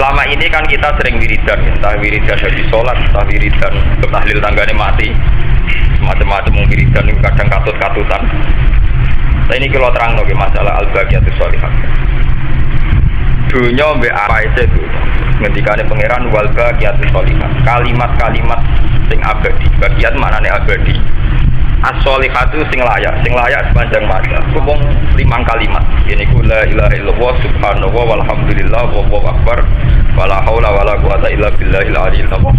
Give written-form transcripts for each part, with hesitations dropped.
Selama ini kan kita sering wiridan, entah wiridan habis sholat, entah wiridan tahlil tanggane mati, macam-macam wiridan kadang katut-katutan. Nah, ini kalau terang lagi masalah al-baqiyatus sholihah. Dunia mbek apa itu ngendikane pangeran wal baqiyatus sholihah. Kalimat-kalimat sing abadi. Baqiyat maknane abadi. As-sholihatu sing layak sepanjang masa. Kumung 5 kalimat. Ini ku la ilaha illallah subhanallah walhamdulillah wallahu akbar wala haula wala quwata illa billahil aliyil azim.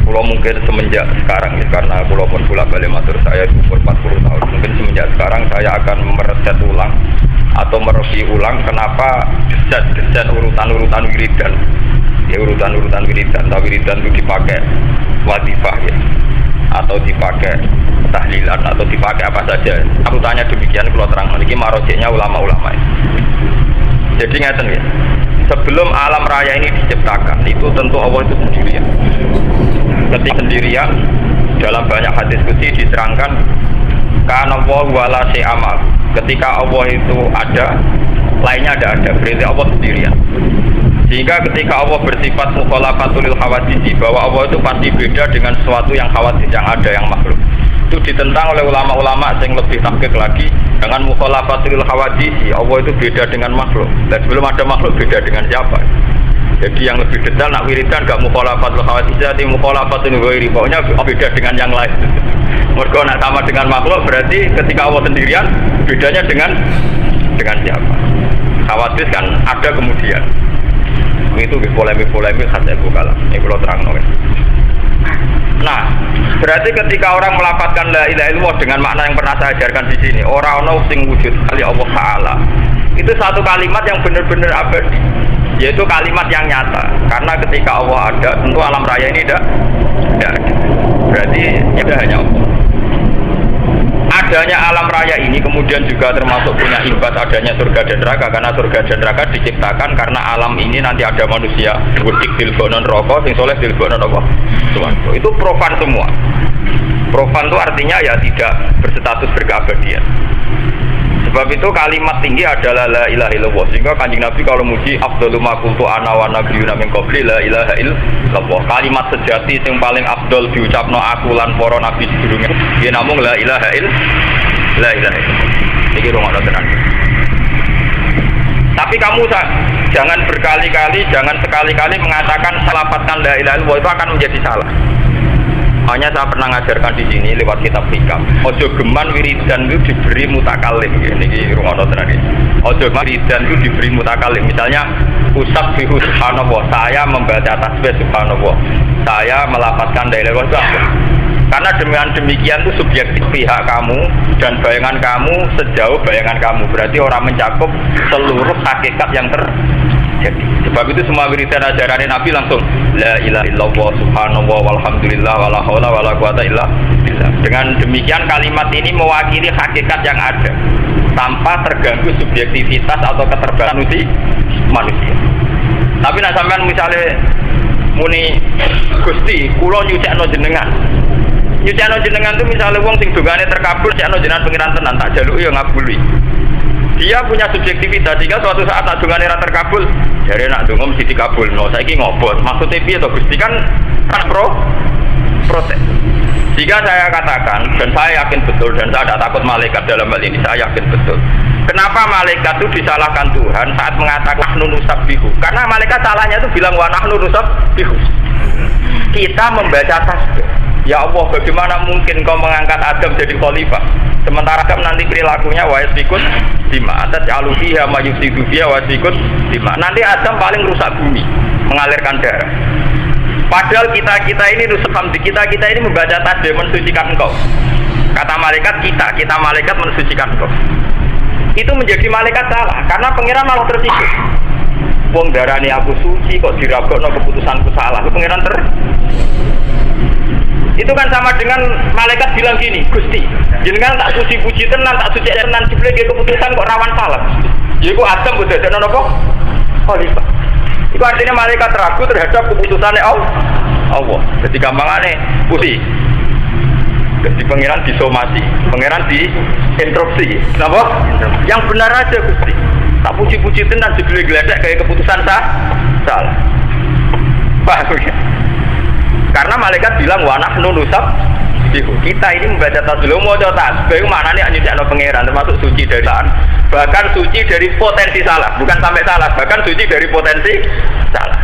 Kalau mungkin semenjak sekarang ya, karena kalau pun balik matur saya umur 40 tahun, mungkin semenjak sekarang saya akan mereset ulang atau mereview ulang kenapa desain urutan-urutan wiridan, ya urutan-urutan wiridan, tapi wiridan itu dipakai wadifah ya, atau dipakai tahlilan atau dipakai apa saja. Aku tanya demikian kalau terang, ini marojeknya ulama-ulama ini. Jadi ngeten ya, sebelum alam raya ini diciptakan itu tentu Allah itu sendirian. Ketika sendirian dalam banyak hadis qudsi diterangkan kana wa wala syai'amal. Ketika Allah itu ada, lainnya ada, berarti Allah sendirian. Sehingga ketika Allah bersifat mukhalafatul hawadisi, bahwa Allah itu pasti beda dengan sesuatu yang khawatir, yang ada, yang makhluk. Itu ditentang oleh ulama-ulama yang lebih tahqiq lagi dengan mukhalafatul hawadisi. Allah itu beda dengan makhluk. Dan sebelum ada makhluk beda dengan siapa? Jadi yang lebih detail nak wiridan gak mukhalafatul hawadisi, jadi mukhalafatul ghairi, pokoknya beda dengan yang lain. Mergo nak sama dengan makhluk berarti ketika Allah sendirian bedanya dengan siapa? Khawatir kan ada kemudian. Itu polemik khas Abu Kalam. Ini kalau terang nol. Nah, berarti ketika orang melafadzkan la ilaha illallah dengan makna yang pernah saya ajarkan di sini, ora ono sing wujud kali Allah Taala. Itu satu kalimat yang benar-benar abadi, yaitu kalimat yang nyata. Karena ketika Allah ada, tentu alam raya ini tidak ada. Berarti ada hanya Allah. Adanya alam raya ini kemudian juga termasuk punya imbas adanya surga dan neraka, karena surga dan neraka diciptakan karena alam ini nanti ada manusia wudik dilbonon rokok, sing soleh dilbonon rokok. Itu profan semua. Profan itu artinya ya tidak berstatus berkeabadian. Sebab itu kalimat tinggi adalah la ilaha illallah. Sehingga Kanjeng Nabi kalau muji afdalu ma qultu ana wa nabiyyuna min qabli la ilaha illallah. Kalimat sejati yang paling afdal diucapno aku lan para nabi sedurunge ya namung la ilaha illallah. Iki rungokno tenan. Tapi kamu jangan berkali-kali, jangan sekali-kali mengatakan lafazkan la ilaha illallah, itu akan menjadi salah. Hanya saya pernah ngajarkan di sini lewat kitab hikam. Ojo geman wiridan itu diberi mutakalim. Ini rungono tenan iki. Ojo geman wiridan itu diberi mutakalim. Misalnya usab bihu subhanallah, saya membaca tasbih subhanallah, saya melafazkan la ilaha illallah. Karena dengan demikian itu subjektif pihak kamu dan bayangan kamu sejauh bayangan kamu. Berarti orang mencakup seluruh hakikat yang terjadi. Sebab itu semua wiridan ajaran Nabi langsung la ilaha illallah subhanallah walhamdulillah wala haula wala quwata illa billah. Dengan demikian kalimat ini mewakili hakikat yang ada tanpa terganggu subjektivitas atau keterbatasan manusia. Tapi nak sampean misalnya muni Gusti kula nyucikno jenengan. Nyucikno jenengan itu misalnya wong sing dongane terkabul nyucikno jenengan pengiran tenan tak jaluki ya ngabuli. Dia punya subjektivitas, jika suatu saat tak dungane ra terkabul, jare nak donga mesti dikabulno. Saiki ngobot. Maksudnya piye to Gusti kan protes. Jika saya katakan dan saya yakin betul dan saya tidak takut malaikat dalam hal ini, saya yakin betul. Kenapa malaikat itu disalahkan Tuhan saat mengatakan nahnu nusabbihu? Karena malaikat salahnya itu bilang wa nahnu nusabbihu. Kita membaca tasbih. Ya Allah, bagaimana mungkin kau mengangkat Adam jadi khalifah? Sementara Adam nanti perilakunya wa yasfikut dima, atas alufiha ma yufsidu fiha wa yasfikut dima. Nanti Adam paling rusak bumi, mengalirkan darah. Padahal kita ini kita ini membaca tasbih mensucikan engkau. Kata malaikat kita malaikat mensucikan engkau. Itu menjadi malaikat salah karena pengiran malah tertipu. Wong darani aku suci kok dirabokno keputusanku salah. Itu pengiran itu kan sama dengan malaikat bilang gini, Gusti, jenengan tak puji-puji tenan, tak suci tenan, jebule keputusan kok rawan salah. Yaiku Adam udah ada apa? Khalifah. Itu artinya malaikat ragu terhadap keputusannya Allah. Jadi gampangane puji. Jadi pangeran disomasi, pangeran diinterupsi. Kenapa? Yang benar aja Gusti. Tak puji-puji tenan jebule gledek kayak keputusan salah. Paham ya? Karena malaikat bilang wa nahnu nusab kita ini membaca tasbih mau tasbih maknanya nyucikno pangeran termasuk suci dari salah, bahkan suci dari potensi salah, bukan sampai salah, bahkan suci dari potensi salah.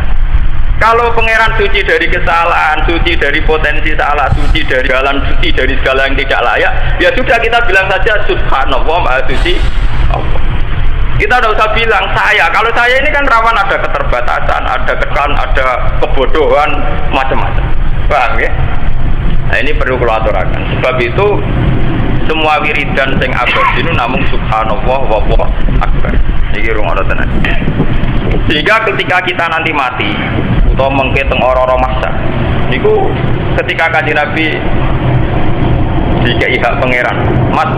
Kalau pangeran suci dari kesalahan, suci dari potensi salah, suci dari jalan, suci dari segala yang tidak layak, ya sudah kita bilang saja subhanallah maha suci Allah. Kita tidak usah bilang saya. Kalau saya ini kan rawan ada keterbatasan, ada ada kebodohan, macam-macam. Paham ya? Nah ini perlu kalau aturakan. Sebab itu semua wiridan sing abadi itu namun subhanallah wallahu akbar. Iki rungono tenan. Sehingga ketika kita nanti mati atau mengketeng ora-ora maksa, niku ketika Kanjeng Nabi dikei hak pangeran, Mat,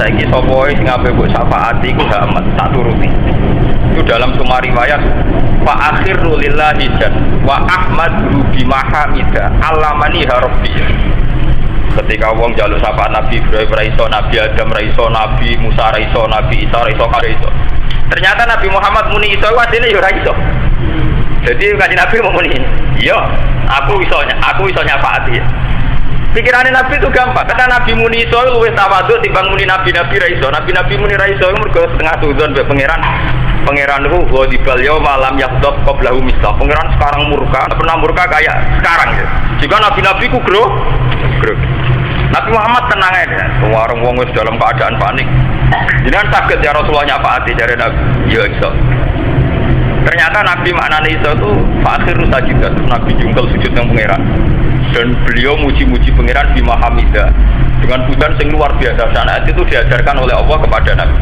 saiki sapa wae sing ape mbok syafaati iku hak amat tak turuti. Itu dalam semua riwayat fa akhiru lillahi jan wa ahmadu bimahamida alamani rabbi. Ketika wong njaluk syafaat Nabi Ibrahim raiso, Nabi Adam raiso, Nabi Musa raiso, Nabi Isa raiso, raiso. Ternyata Nabi Muhammad muni iso wadene ya raiso. Jadi Kanjeng Nabi mau muni, "Iya, aku iso nyafaati." Pikirannya Nabi itu gampang. Kata Nabi muni iso luwih tawadhu timbang muni nabi-nabi ra iso. Nabi-nabi muni ra iso mergo setengah sudzon mbek pangeran. Pangeran itu ghadibal yauma lam yaghdab qablahu misla. Pangeran sekarang murka, pernah murka kayak sekarang ya. Jika nabi-nabi ku grog. Nabi Muhammad tenang aja. Semua orang wong wis dalam keadaan panik. Jenengan saged ya Rasulullah nyafaati jare Nabi. Ya iso. Ternyata Nabi maknane iso itu fakhiru sajidat. Nabi jungkel sujud nang pangeran. Dan beliau muji-muji pangeran di Mahamida dengan pujian yang luar biasa. Sanad itu diajarkan oleh Allah kepada Nabi.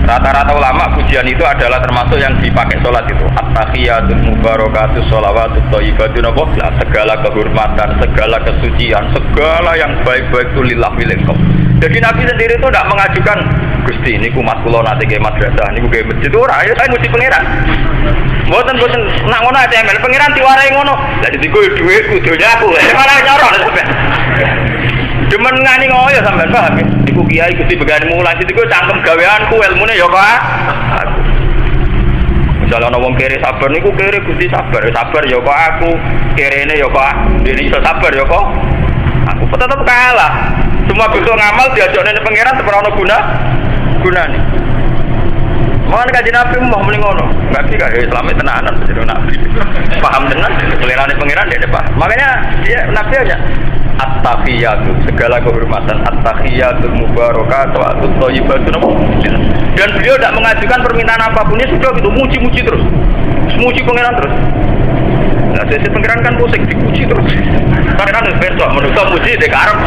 Rata-rata ulama pujian itu adalah termasuk yang dipakai sholat itu. At-tahiyatul mubarakatus sholawatut thayyibatun Allah. Segala kehormatan, segala kesucian, segala yang baik-baik itu lillah milengkau. Jadi Nabi sendiri itu tidak mengajukan Gusti ini kumat kula nate ke madrasah niku ke masjid ora ya saya muji pangeran. Mboten nak ngono ate amel pangeran diwarai ngono. Lah dadi kowe dhuwitku donyaku. Malah nyorok sampean. Demen ngani ngoyo sampean paham ya. Iku kiai Gusti begane mulang situ cangkem gaweanku ilmune ya kok aku. Misalnya ana wong kere sabar niku kere Gusti sabar ya kok aku. Kerene ya kok dene iso sabar ya kok. Aku tetep kalah. Semua besok ngamal diajakne pangeran seperono gunane. Mohon Kanjeng Nabi mau muni ngono. Enggak sih gak Islam tenanan jadi Nabi. Paham tenan selirane pangeran dia paham. Makanya dia Nabi aja at-tahiyatu segala kehormatan at-tahiyatu mubarakatuh wa thayyibatun. Dan beliau tidak mengajukan permintaan apapun, ya sudah gitu muji-muji terus. Muji pangeran terus. Nah, sesi pangeran kan pusing dipuji terus. Pangeran wis perso menungso muji dek arep.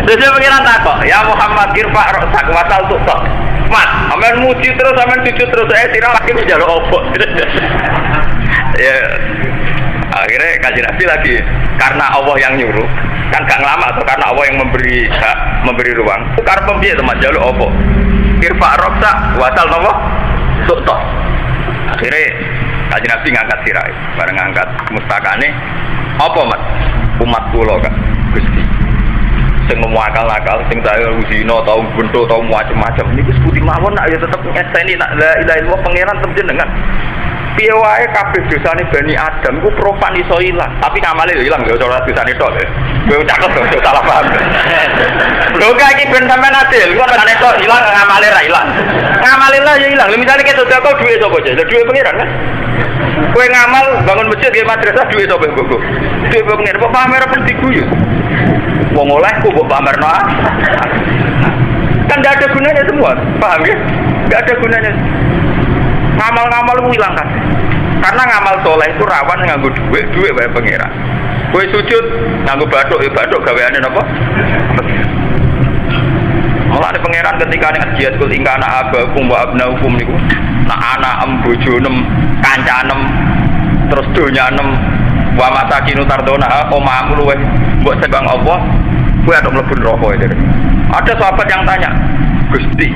Sesi pangeran takok, "Ya Muhammad irfa ra'sak wasal tuq." Mat, amen muji terus, amen sujud terus, saya sirah lagi njaluk opo. Ya. Akhirnya Kanjeng Nabi lagi karena Allah yang nyuruh. Kan gak ngelama atau karena Allah yang memberi hak, memberi ruang. Karep piye to Mas njaluk opo? Irfa ra'sak wasal napa? Tuq. Akhirnya Kanjeng Nabi ngangkat sirai, bareng ngangkat mustakane. Apa Mat? Umat kula Kak Gusti. Sing ngomong akal-akal, sing saya zina tau bento tau macam-macam. Niku sebuti mawon nak ya tetep ngeseni nak la ilaha illallah pangeran terjenengan. Piye wae kabeh dosane Bani Adam ku profan iso ilang, tapi ngamale yo ilang yo ora dosane tok. Kowe cakep to salah paham. Lho kok iki ben sampean adil, kok dosane tok ilang ngamale ra ilang. Ngamale lah yo ilang. Lha misale ketok kok duwe sapa aja? Lha duwe pangeran kan. Kowe ngamal bangun masjid nggih madrasah duwe sapa kok? Duwe pangeran kok pamer apa diguyus. Wong olehku kok pamerno. Kan tidak ada gunanya semua, paham ya? Tidak ada gunanya. Ngamal-ngamal itu hilang kan? Karena ngamal soleh itu rawan nganggo duit bayar pangeran. Kue sujud nganggo bathuk ya bathuk gaweane napa? Malah ada pangeran ketika ning jihad kul ingkana abakum wa abnaukum niku. Nak anak bojo nem, kancanem, terus donya nem, wa masakinu tardona omahmu luweh mbok sembang Allah, kowe arep mlebu neraka ya. Ada sahabat yang tanya, "Gusti,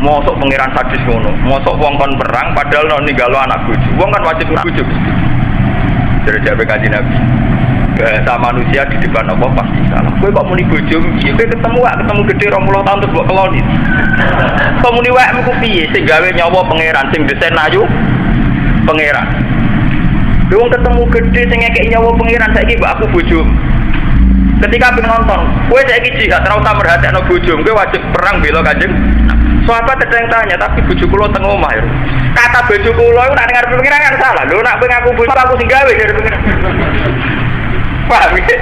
mosok pangeran sadis ngono, mosok wong kon perang padahal no ninggalo anak bojo. Wong kan wajib bojo Gusti." Dari Kanjeng Nabi. bahasa manusia di depan Allah pasti salah. Kowe kok muni bojomu piye? Kowe ketemu gede 20 tahun terus mbok keloni. Kok muni wae ku piye sing gawe nyawa pangeran sing desain ayu pangeran. Wong ketemu gede sing ngekeki nyawa pangeran saiki mbok aku bojomu. Ketika penonton, kowe saiki jihad ora usah merhatekno bojomu, kowe wajib perang bela Kanjeng. Sahabat ada yang tanya, tapi bojo kula teng omah ya. Kata bojo kula iku nek ngarep pengiran kan salah. Lho nek ngaku bojo aku sing gawe dari pengiran. Paham ya?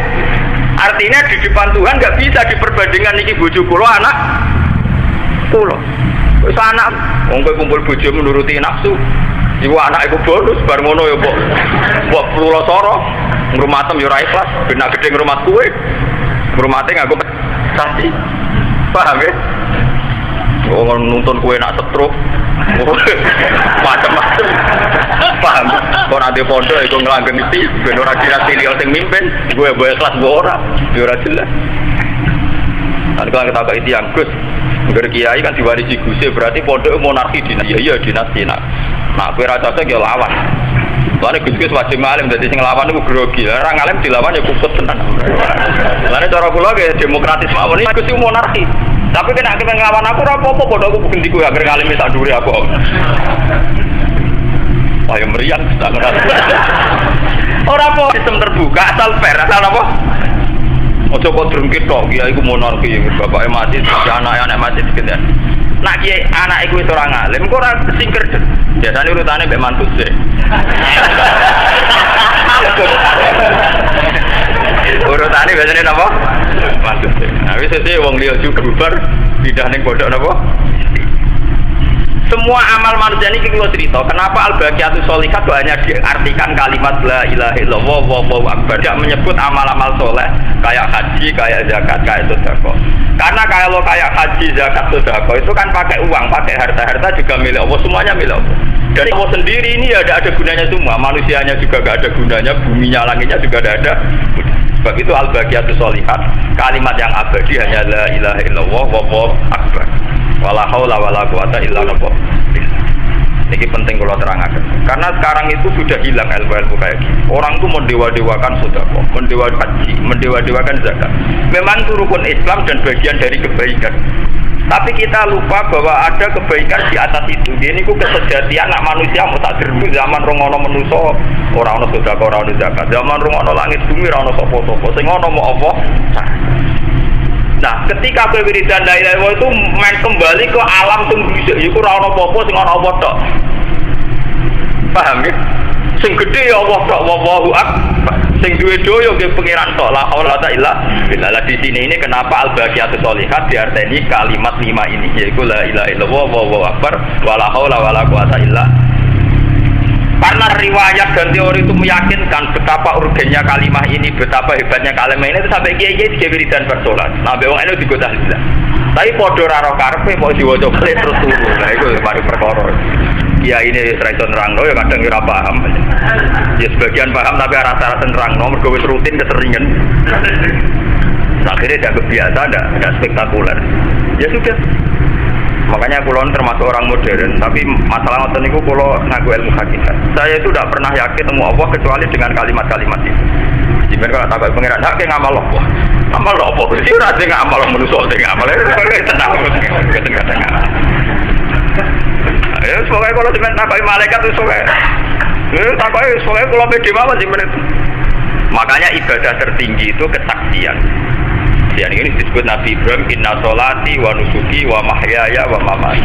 Artinya di depan Tuhan enggak bisa diperbandingkan iki bojo kula anak kula. Wis anak wong kowe kumpul bojo menuruti nafsu. Iku anak iku bonus bar ngono ya, Mbok. Mbok kula soro ngrumatem yo ora ikhlas, ben gede ngrumat kowe. Ngrumate nganggo sasi. Paham ya? Oh, nuntun kue nak setruk, macam-macam, paham? Kau nanti pondok, itu ngelanggeng itu, bener ora kira pilih yang mimpin, gue boleh kelas gue orang, ora jelas. Nanti kalau kita itu yang Gus, berkiai kan diwarisi Gusnya, berarti pondok monarki dinasti, iya dinasti. Nah, gue rasa saya lawan. Soalnya Gus wajib ngalim, jadi sing lawan itu grogi. Orang ngalim dilawan ya kukut tenan. Soalnya cara kula ge demokratis mawon iki Gus itu monarki. Tapi kena kita ngelawan aku ora apa-apa padha aku bukti ku agar ngalim sak dhuwure aku. Ayo meriang tak ora. Ora apa sistem terbuka asal fair, asal apa? Ojo kok drengkit tok, ya iku monarki, bapake mati, anak mati sekian. Nak kiai anak iku wis ora ngalim, kok ora singker. Biasane urutane mbek mantu sih. Urutane biasane napa? Mantu sih. Nah wis sih wong liya juga bubar pindah ning pondok napa? Semua amal manusia ini kita cerita. Kenapa al-baqiyatus sholihat itu hanya diartikan kalimat la ilaha illallah wallahu akbar. Tidak menyebut amal-amal soleh kayak haji, kayak zakat, kayak sedekah. Karena kalau kayak haji, zakat, sedekah itu kan pakai uang, pakai harta-harta juga milik Allah, semuanya milik Allah. Dan Allah sendiri ini ada gunanya semua. Manusianya juga gak ada gunanya, buminya, langitnya juga ada. Sebab itu al-baqiyatus sholihat, kalimat yang abadi hanya la ilaha illallah wallahu akbar. Wala haula wala quwata illa billah. Ini penting kalau terangkan. Karena sekarang itu sudah hilang ilmu kayak gini. Orang itu mendewa-dewakan sedekah, mendewa haji, mendewa-dewakan zakat. Memang itu rukun Islam dan bagian dari kebaikan. Tapi kita lupa bahwa ada kebaikan di atas itu. Ini ku kesejatian nak manusia mau tak dirbu zaman rongono menuso orang ono sedekah, orang ono zakat. Zaman rongono langit bumi orang ono sopo-sopo. Sing ono mau apa? Nah, ketika wiridan la ilaha illallah itu main kembali ke alam tunggu iku ora ono apa-apa sing ana apa tok. Paham ya? Sing gede ya Allah tok, wallahu akbar. Sing duwe doyo nggih pangeran tok, la haula illa billah. Di sini ini kenapa al-baqiyatus sholihat diarteni kalimat 5 ini yaitu la ilaha illallah wallahu akbar wala haula wala quwata illa. Karena riwayat dan teori itu meyakinkan betapa urgennya kalimah ini, betapa hebatnya kalimah ini itu sampai kiai-kiai dikewiridan bersolat. Nah, bewang ini juga tahlilan. Tapi podo raro karpe mau diwaca balik terus turu. Nah, itu mari perkara. Kiai ini raiso nerangno ya kadang ora paham. Ya sebagian paham tapi rasa-rasa nerangno mergo wis rutin keseringan. Akhirnya tidak biasa, tidak spektakuler. Ya sudah. Makanya kulon termasuk orang modern, tapi masalah ngoten niku kulo ngaku ilmu hakikat. Saya itu tidak pernah yakin temu Allah kecuali dengan kalimat-kalimat itu. Jika kalau takut pengiran hak ngamal Allah, ngamal Allah. Jadi rasa ngamal manusia, ngamal itu tenang, ketengah-tengah. Ya, semoga kalau cuma takut malaikat itu semoga. Takut semoga kalau beda mawon sih menit. Makanya ibadah tertinggi itu kesaksian. Yang ini disebut Nabi Ibrahim, inna sholati wa nusuki wa mahyaya wa mamati.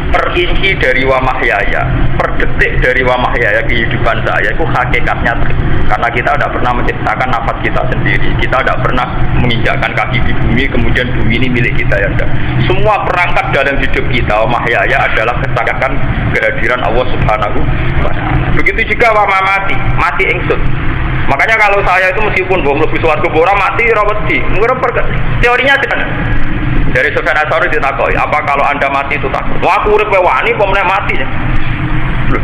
Per inci dari wa mahyaya, per detik dari wa mahyaya kehidupan saya itu hakikatnya. Karena kita tidak pernah menciptakan nafas kita sendiri, kita tidak pernah menginjakkan kaki di bumi, kemudian bumi ini milik kita ya. Semua perangkat dalam hidup kita, wa mahyaya adalah kesaksian kehadiran Allah Subhanahu wa Ta'ala. Begitu juga wa mamati, mati ingsun. Makanya kalau saya itu meskipun belum lebih suarga bora mati rawati, mungkin teorinya kan dari Sufyan Ats-Tsauri ditakoi, apa kalau anda mati itu takut? Wah aku urip wani pemenang mati. Loh,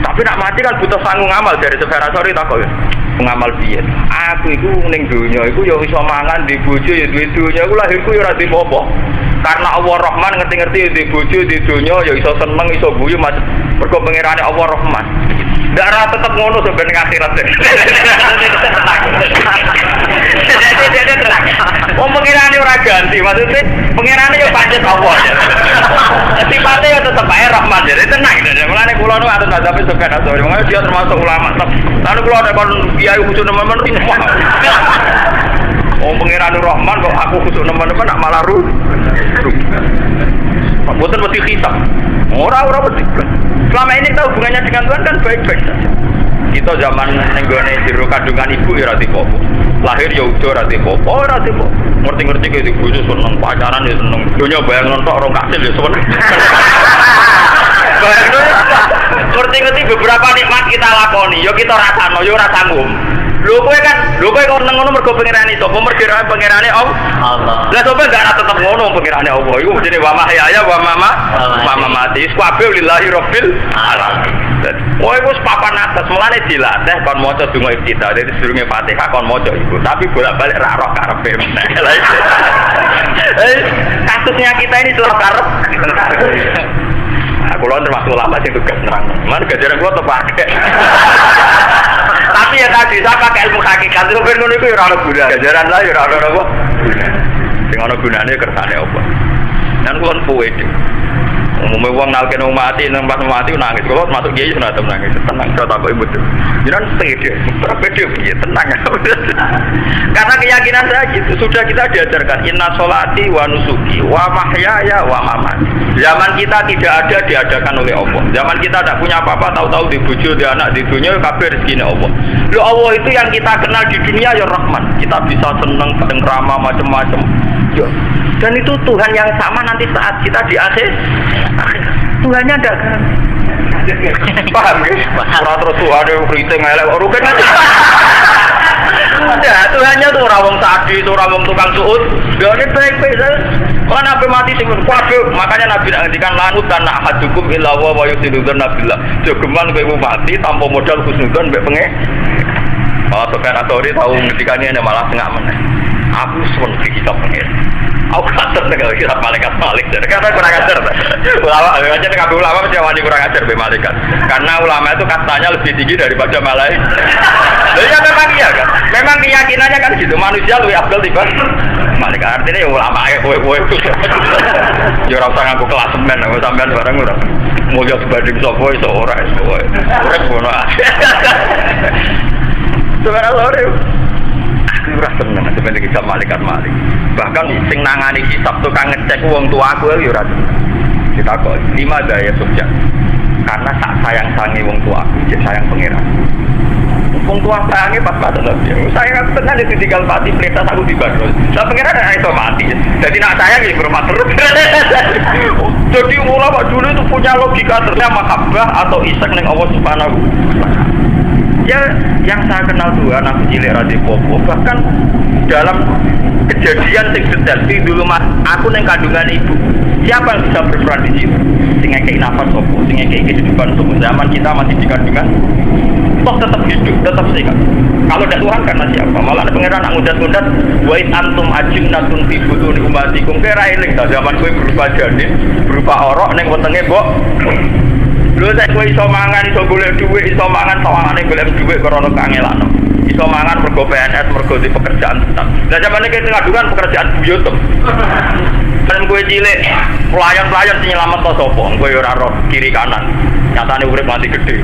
tapi nak mati kan butuh sanggung amal dari Sufyan Ats-Tsauri takoi. Pengamal piye? Aku itu ning donya iku ya iso mangan di bojo ya duwe donya iku lahirku ya ora dipopo. Karena Allah Rahman ngerti-ngerti di bojo di donya ya iso seneng iso guyu macam mergo pangerane Allah Rahman. Darah tetap ngono sebenarnya akhirat. Jadi dia tenang. Wong pengirane ora ganti, maksudnya pengirane yo pancet Allah. Sifatnya yo tetep ae Rahman, jadi tenang. Mulane kula nu atur mazhab Sufyan Ats-Tsauri, makanya dia termasuk ulama. Lalu kula nek kon kiai khusus nemen rumah. Wong pengirane Rahman kok aku khusus nemen-nemen nak malah ru. Mboten mesti kitab. Ora mesti. Selama ini kita hubungannya dengan Tuhan kan baik-baik saja. Kita zaman nenggone jero kandungan ibu ya ora dipopo. Lahir ya udah ora dipopo, ora dipopo. Ngerti-ngerti ke ibu seneng pacaran ya seneng. Dunya bayang nonton orang kasil ya seneng. Bayang ngerti-ngerti beberapa nikmat kita lakoni, yo kita rasano, yo ora sanggup. Lho kowe kok nang ngono mergo pangerane sapa mergo pangerane Allah. Lah sapa gak tetep ngono pangerane Allah. Iku jenenge wa mahyaya wa mamati. Kabeh lillahi rabbil alamin. Kowe wis papan atas mulane dilatih kon maca donga iftitah. Dadi sedurunge Fatihah kon maca iku. Tapi bolak-balik ra roh karepe meneh. Kasusnya kita ini selalu karep. Aku lho termasuk ulama sing tugas nerang. Mana gajaran kula terpakai. Tapi ya tadi saya pakai ilmu hakikat itu ben ngono iku ya ora ono gunane. Gajaran lah ya ora ono apa. Sing ono gunane kersane apa. Nan kula puwe. Umumnya uang nalken mati, pas mati nangis. Kalau masuk kiai sudah nangis, tenang. Saya takut ibu tu. Jangan pede, pede punya tenang. Karena keyakinan saya gitu. Sudah kita diajarkan inna sholati wa nusuki wa mahyaya wa mamati. Zaman kita tidak ada diadakan oleh Allah. Zaman kita tidak punya apa-apa, tahu-tahu di bojo, di anak, di dunia, kabeh rezeki Allah. Lo Allah itu yang kita kenal di dunia ya Rahman. Kita bisa senang, kadang ramah macam-macam. Dan itu Tuhan yang sama nanti saat kita di akhir. Tuhannya tidak kan? Paham ya? Orang terus Tuhan yang keriting ngelak rugen aja. Tidak, Tuhannya tuh orang tadi, itu orang tukang suud. Dia ini baik-baik saja. Kalau Nabi mati sih kabeh, makanya Nabi ngendikan lanut dan ahadukum illa wa yusidudzan nabillah. Jogeman kowe mati tanpa modal husnudzon mbek penge. Malah Sufyan Ats-Tsauri tahu ngendikane malah tengah meneh. Aku suwun kitab pengen. Aku kasar dengan kitab malaikat Malik. Karena kurang ajar. Ulama aja kabeh ulama mesti wani kurang ajar be malaikat. Karena ulama itu kastanya lebih tinggi daripada malaikat. Ya memang iya kan. Memang keyakinannya kan gitu. Manusia lebih afdal dibanding malaikat. Artinya ya ulama ae kowe itu. Ya ora usah ngaku klasemen, sampean bareng ora. Mulya sebanding sapa iso ora iso wae. Urip ngono ae. Subhanallah. Ora seneng sebenarnya kisah malaikat Malik. Bahkan sing nangani kitab tukang ngecek wong tua aku ya ora seneng. Kita kok 5 daya subjek. Karena tak sayang-sayangi wong tua aku, ya sayang pangeran. Wong tua sayangnya pas-pasan lho. Sayang aku tenan ditinggal mati perintah aku di Bandung. Lah pangeran nek iso mati. Jadi nak sayang ya berumah terus. Jadi ulama dulu itu punya logika ternyata mahabbah atau isek ning Allah Subhanahu wa taala. Ya, yang saya kenal Tuhan aku cilik ra dipopo, bahkan dalam kejadian sing detail dulu mas aku neng kandungan ibu. Siapa yang bisa berperan di situ? Sing ngekei nafas sopo, sing ngekei kehidupan sopo. Zaman kita masih di kandungan, toh tetap hidup, tetap sehat. Kalau ada Tuhan karena siapa? Malah ada pangeran nak ngudat-ngudat, wa in antum ajinnatun fi butuni ummatikum kira eling ta zaman kowe berupa janin, berupa orok neng wetenge mbok. Lho nek kowe iso mangan, iso golek dhuwit, iso mangan sawangane golek dhuwit krana kangelano. Iso mangan mergo PNS, mergo di pekerjaan tetap. Lah zaman iki ngadungan pekerjaan buyut. Kan kowe cilik, pelayan-pelayan sing nyelamet to sapa? Kowe ora roh kiri kanan. Nyatane urip mati gede.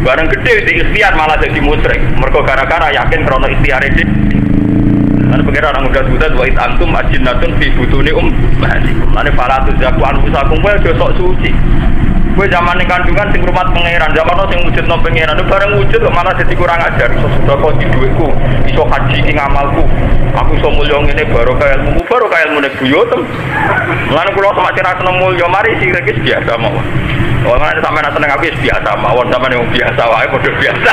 Bareng gede di ikhtiar malah jadi musyrik. Mergo gara-gara yakin krana ikhtiare dhewe. Lan pengira orang muda-muda wa antum ajinnatun fi butuni ummatikum. Lan faratu zakwan usakum kowe aja sok suci. Kowe zaman ning kandungan sing rumat pangeran, zaman sing wujudno pangeran, bareng wujud kok malah dadi kurang ajar. Iso sedekah di dhuwitku, iso haji ing amalku. Aku iso mulya ngene barokah ilmune buyutem. Lan kula sama cara seneng mulya mari sing iki biasa mawon. Wong ana sampeyan seneng aku biasa mawon, sampeyan yang biasa wae padha biasa.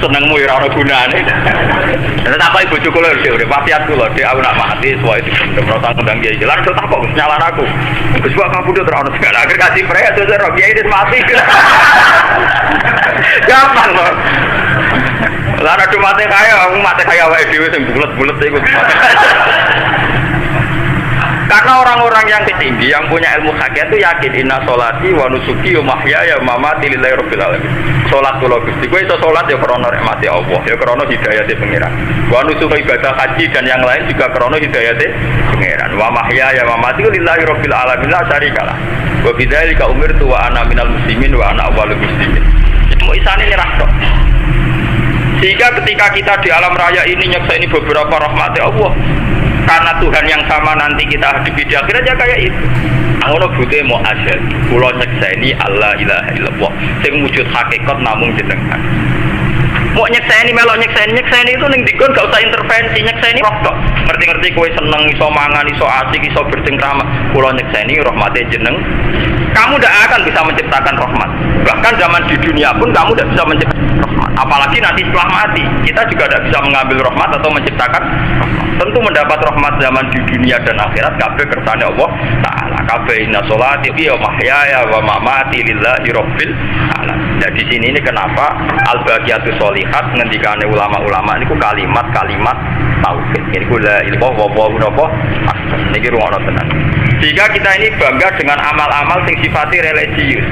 Senengmu ora ono gunane. Nek tak kok bojoku lho urip wasiatku lho, Dik aku nak mati suwe dipendem ora ngundang kiai. Lan tak kok nyalan aku. Wis wae kabudut ora ono segala akhir kasih praya terus ora kiai wis mati. Gampang lho. Lah ada mati kaya, aku mati kaya wae dhewe sing bulet-bulet iku. Karena orang-orang yang tinggi yang punya ilmu hakikat itu yakin inna sholati wa nusuki wa mahyaya wa mamati lillahi rabbil alamin. Salat kula Gusti kowe iso salat ya krana rahmate Allah, ya krana hidayate pangeran. Wa nusuki ibadah haji dan yang lain juga krana hidayate pangeran. Wa mahyaya wa mamati lillahi rabbil alamin la syarikalah. Wa bidzalika umirtu wa ana minal muslimin wa ana awwalul muslimin. Itu isane nyerah tok. Sehingga ketika kita di alam raya ini nyekseni beberapa rahmat Allah, karena Tuhan yang sama nanti kita hadapi di akhirat ya kayak itu. Ngono bute mau asyad. Kula nyekseni Allah ilaha illallah sing wujud hakikat namung jenengan. Mau nyekseni melok nyekseni itu ning dikon gak usah intervensi, nyekseni roh tok. Ngerti-ngerti kowe seneng iso mangan, iso asik, iso bercengkrama. Kula nyekseni rahmate jeneng. Kamu tidak akan bisa menciptakan rahmat. Bahkan zaman di dunia pun kamu tidak bisa menciptakan rahmat. Apalagi nanti setelah mati, kita juga tidak bisa mengambil rahmat atau menciptakan rahmat. Tentu mendapat rahmat zaman di dunia dan akhirat kabeh kersane Allah Ta'ala. Kabeh inna sholati wa mahyaya wa mamati lillahi rabbil alamin. Nah di sini ini kenapa al-baqiyatus sholihat ngendikane ulama-ulama niku kalimat-kalimat tauhid. Niku la ilaha illallah niki rumono tenan. Jika kita ini bangga dengan amal-amal yang sifatnya religius.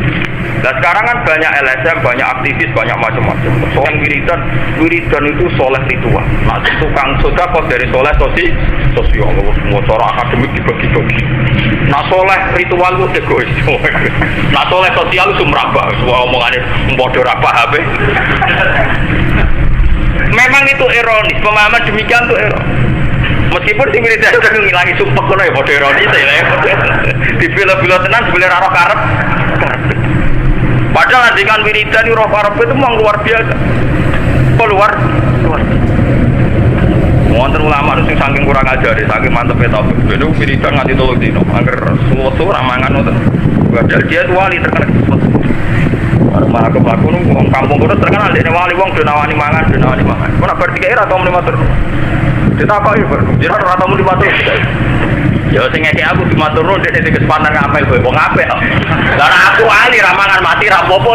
Nah sekarang kan banyak LSM, banyak aktivis, banyak macam-macam. Soal wiridan itu soleh ritual. Nah tukang sodako dari soleh sosial, semua cara akademik dibagi-bagi. Nah soleh ritual itu egois. Nah soleh sosial itu merabah. Semua omongannya membodoh apa HP. Memang itu ironis, pemahaman demikian itu ironis. Meskipun sing wiridan udah ngilangi sumpek kono ya padha ironis ya. Di film-film tenan sebelah roh karep. Padahal dengan wiridan roh karep itu memang luar biasa. Luar. Wonten ulama sing saking kurang ajar, saking mantep eta. Dene wiridan nganti 3 dino, angger suwe-suwe ramangan ngoten. Padahal dia wali terkenal. Maka aku wong kampung kudu terkenal dene wali wong donawani mangan. Kok nak berarti kira atau muni matur. Ditakoki jira ora tau muni matur. Ya sing ngeke aku di matur nuwun dene sing kesempatan ngapel kowe wong apik kok. Lah aku wali ramangan mati ra apa-apa.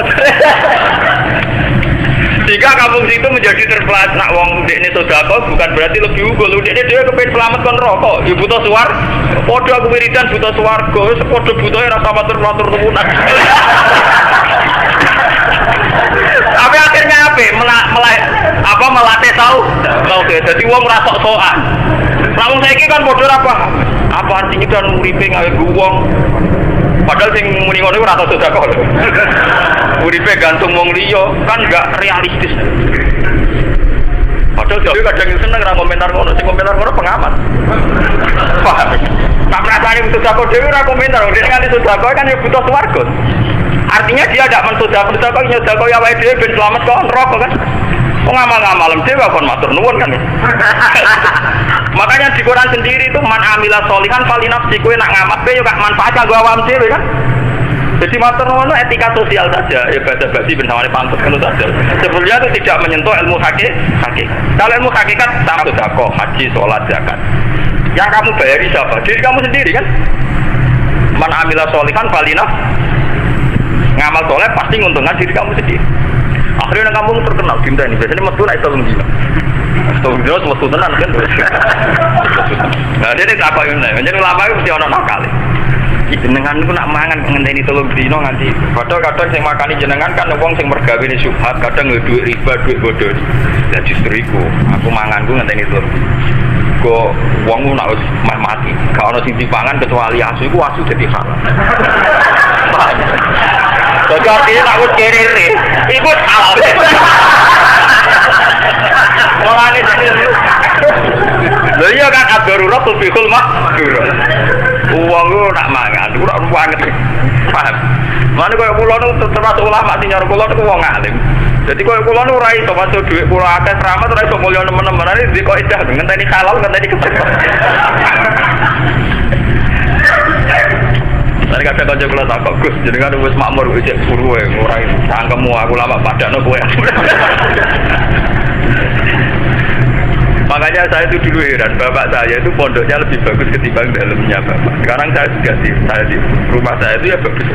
Jika kampung situ menjadi terpelajar wong dekne sedekah bukan berarti lebih unggul. Dekne dhewe kepengin selamat kon rokok. Ya butuh suwar. Padha aku wiridan butuh swarga, wis padha butuhe rasa matur-matur nuwun. Tapi akhirnya melatih tahu. Jadi wong ora sok-sokan. Lamun saiki kan padha apa artinya kan uripe gawe wong. Padahal sing muni ngono ora tau sedekah lho. Uripe gantung wong liya kan enggak realistis. Padahal dhewe kadang seneng ra komentar ngono, sing komentar ngono pengamat. Paham. Tak rasane sedekah dhewe ora komentar, dhewe nganti sedekah kan ya butuh swarga. Artinya dia tidak mensedekah nyedekah ya wae dhewe ben selamat kok neraka kan. Wong amal-amal dhewe kon matur nuwun kan. Makanya di Quran sendiri itu man amila sholihan falinafsi, kowe nak ngamal yo gak manfaat kanggo awam dhewe kan. Jadi matur nuwun etika sosial saja, ibadah basi bersama pantas penuh saja. Sebenarnya itu tidak menyentuh ilmu hakikat. Kalau ilmu hakikat sama sedekah, haji, sholat, zakat. Yang kamu bayari siapa? Diri kamu sendiri kan. Man amila sholihan falinafsi. Ngamal soleh pasti nguntungkan diri kamu sendiri. Akhirnya kamu terkenal cinta ini. Biasanya metu naik tolong gila. Tolong gila metu tenan kan. Nah dia tak apa yang lain. Jadi lama itu mesti orang nakal. Jenengan itu nak mangan ngenteni tolong dino nganti. Kadang-kadang sing makani jenengan kan wong sing mergawe ni syubhat, kadang duit riba, duit bodoh. Ya justru iku, aku manganku ngenteni tolong. Go wong nak wis mati. Gak ono sing dipangan kecuali asu iku asu dadi halal. Jadi artinya tak usah kere-kere, ikut halal. Mulane lho iya kan ad-darurat tubihul mahdzur. Wong ku nak mangan, ku ora banget. Paham? Mane koyo kula nu termasuk ulama sing nyar kula niku wong alim. Jadi koyo kula nu ora iso masuk dhuwit kula akeh keramat ora iso mulya nemen-nemen. Iki kok idah ngenteni halal ngenteni kesempatan. Tadi kata kanca kula tak Gus, jenengan wis makmur wis guru wae, ora sangkemu aku lama padakno kowe. Makanya saya itu dulu heran, bapak saya itu pondoknya lebih bagus ketimbang dalamnya bapak. Sekarang saya di rumah saya itu ya bagus.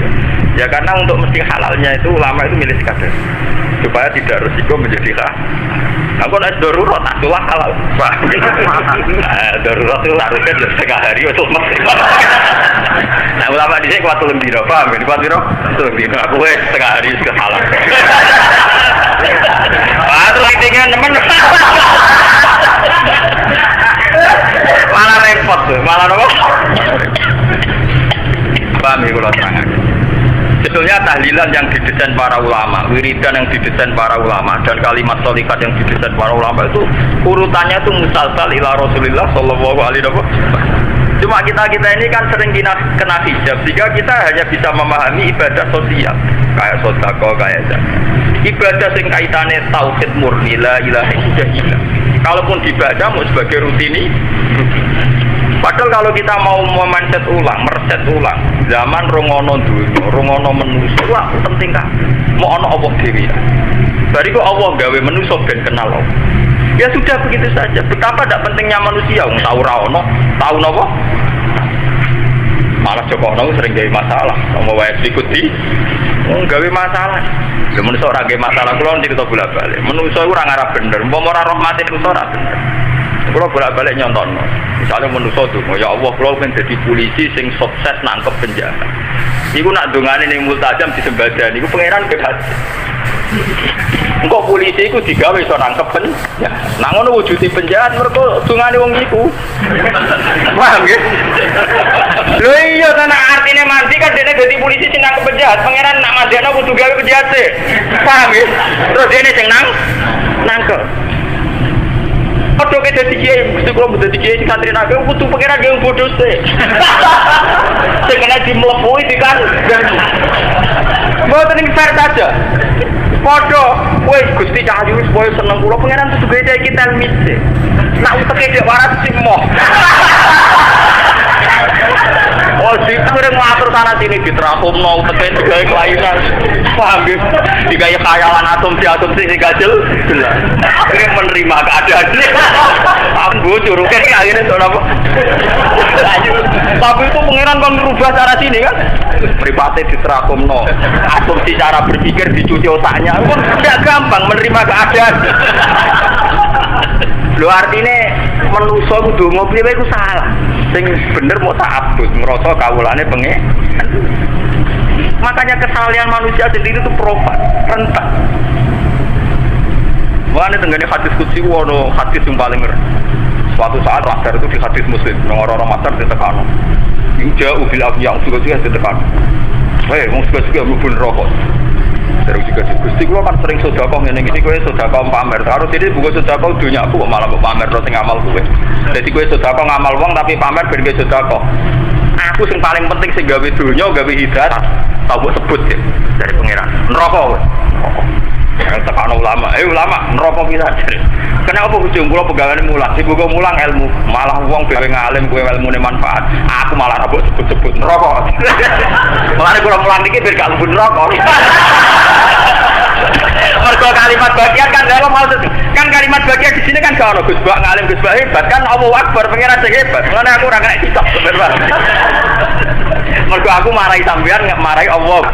Ya karena untuk mesti halalnya itu ulama itu milih sekadar supaya tidak resiko menjadi Aku nek darurat tak tulah halal. Darurat itu harusnya setengah hari itu mesti. Nah, ulama di sini kuat 3 dino, paham? Kuat dino, 3 dino. Aku setengah hari sudah halal. Terus intinya teman. Malah repot tuh, malah apa? Paham ya kalau terangkan. Sebetulnya tahlilan yang didesain para ulama, wiridan yang didesain para ulama, dan kalimat sholikat yang didesain para ulama itu urutannya itu musalsal ila Rasulillah Shallallahu Alaihi Wasallam. Cuma kita ini kan sering kena hijab, sehingga kita hanya bisa memahami ibadah sosial, kayak sedekah, kayak zakat. Ibadah sing kaitane tauhid murni la ilaha illallah. Kalaupun dibaca mau sebagai rutini. Padahal kalau kita mau memanset ulang, mereset ulang, zaman rongono dunia, rongono menuso, wah penting kan? Mau ono Allah dewi. Dari kok Allah gawe menuso ben kenal Allah. Ya sudah begitu saja. Betapa tidak pentingnya manusia, tahu rawono, tahu nopo. Malah Joko Ono sering gawe masalah, mau wae ikuti, gawe masalah. Ya menuso ora gawe masalah, kulo cerita bolak-balik. Menuso ora ngarep bener, umpama ora rahmatin ku ora bener. Kulo bolak-balik nyontono. Misalnya menuso tuh, ya Allah, kulo pengen jadi polisi sing sukses nangkep penjahat. Iku nak dongane ning multajam disembadani, iku pangeran bebas. Engko polisi iku digawe iso nangkep penjahat. Nang ngono wujude penjahat mergo dongane wong iku. Paham nggih? Lho iya ta artine mandi kan dene dadi polisi sing nangkep penjahat. Pangeran nak mandekno kudu gawe penjahat sih. Paham nggih? Terus dene sing nangkep. Padha ke dadi kiai, mesti kula dadi kiai sing santri nake kudu pengira ge bodoh sih. Sing kena dimlepui kan. Mboten ning fair saja. Padha wis Gusti Cahyu wis koyo seneng kula pengiran kudu gawe kita misi. Nak uteke dek waras simoh. Oh, sing ngatur sana sini diterakumno uteke digawe kelainan. Paham nggih? Digawe khayalan asumsi gajel. Akhirnya menerima keadaan. Ambu curuke akhirnya sono apa? Tapi itu pangeran kan merubah cara sini kan? Pripate diterakumno. Asumsi cara berpikir dicuci otaknya. Tidak gampang menerima keadaan. Lho artine manusa kudu ngopi wae ku salah. Sing bener mau ta'abbud, ngrasa kawulane pengen. Makanya kesalahan manusia sendiri itu rentan. Wah, ini tenggane hadis qudsi wono hadis yang paling ngeri. Suatu saat Masar itu di hadis Muslim, orang-orang Masar ditekano. Jauh bil yang juga ditekano. Weh, wong juga mlebu neraka. Terus juga Gusti kula kan sering sedekah ngene iki kowe sedekah pamer. Harus ini buku sedekah dunyaku kok malah pamer terus sing amal kowe. Dadi kowe sedekah ngamal wong tapi pamer ben kowe sedekah. Aku sing paling penting sing gawe dunya, gawe hidayah, tak mbok sebut ya dari pangeran. Neraka kowe. Yang tekan ulama, ulama neraka bisa. Kenapa ujung kula pegangan mulang? Ibu kok mulang ilmu, malah wong gawe ngalim kowe ilmune manfaat. Aku malah rabuk sebut-sebut neraka. Malah kula mulang iki biar gak mlebu neraka. Mergo kalimat bagian kan dalam maksud kan kalimat bagian di sini kan gak ono Gus Bak ngalim Gus Bak hebat kan Allahu Akbar pangeran sing hebat. Mulane aku ora kena kitab bener. Mergo aku marahi sampean marahi Allah.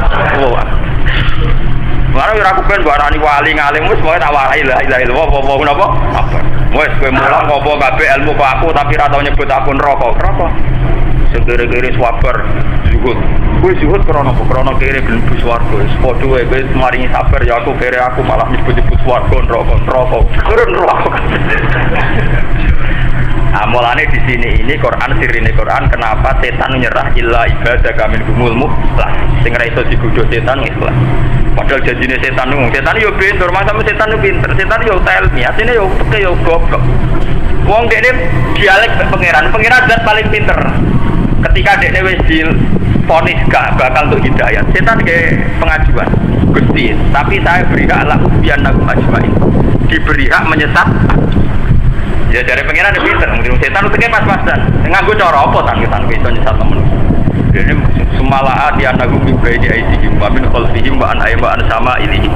Mara ora aku ben barani wali ngalim wis pokoke tak warai la ilaha illallah apa napa? Apa? Wis kowe mulang apa kabeh ilmu kok aku tapi ra tau nyebut aku neraka. Neraka. Segere-gere swabar zuhud. Kowe zuhud krana apa? Krana kere mlebu swarga. Wis padha wae kowe maringi sabar ya aku kere aku malah nyebut-nyebut swarga neraka. Neraka. Mulane di sini ini Quran sirine Quran kenapa setan nyerah illa ibadah kamil gumul mukhlas sing ra iso digodho setan ikhlas. Padahal janjine setan yo pinter, masa setan yo pinter, setan yo telmi, asine yo peke yo goblok. Wong dekne dialek pangeran zat paling pinter. Ketika dekne wis divonis gak bakal untuk hidayah, setan ke pengajuan. Gusti, tapi saya beri hak la ubian lakum ajmain. Diberi hak menyesat. Ya dari pangeran yo pinter, mungkin setan uteke pas-pasan. Nganggo cara apa tan bisa nyesat temen. Ini semalaat di anak gumi bayi di ICU, wamin khalfihim wa an ayba an sama ini.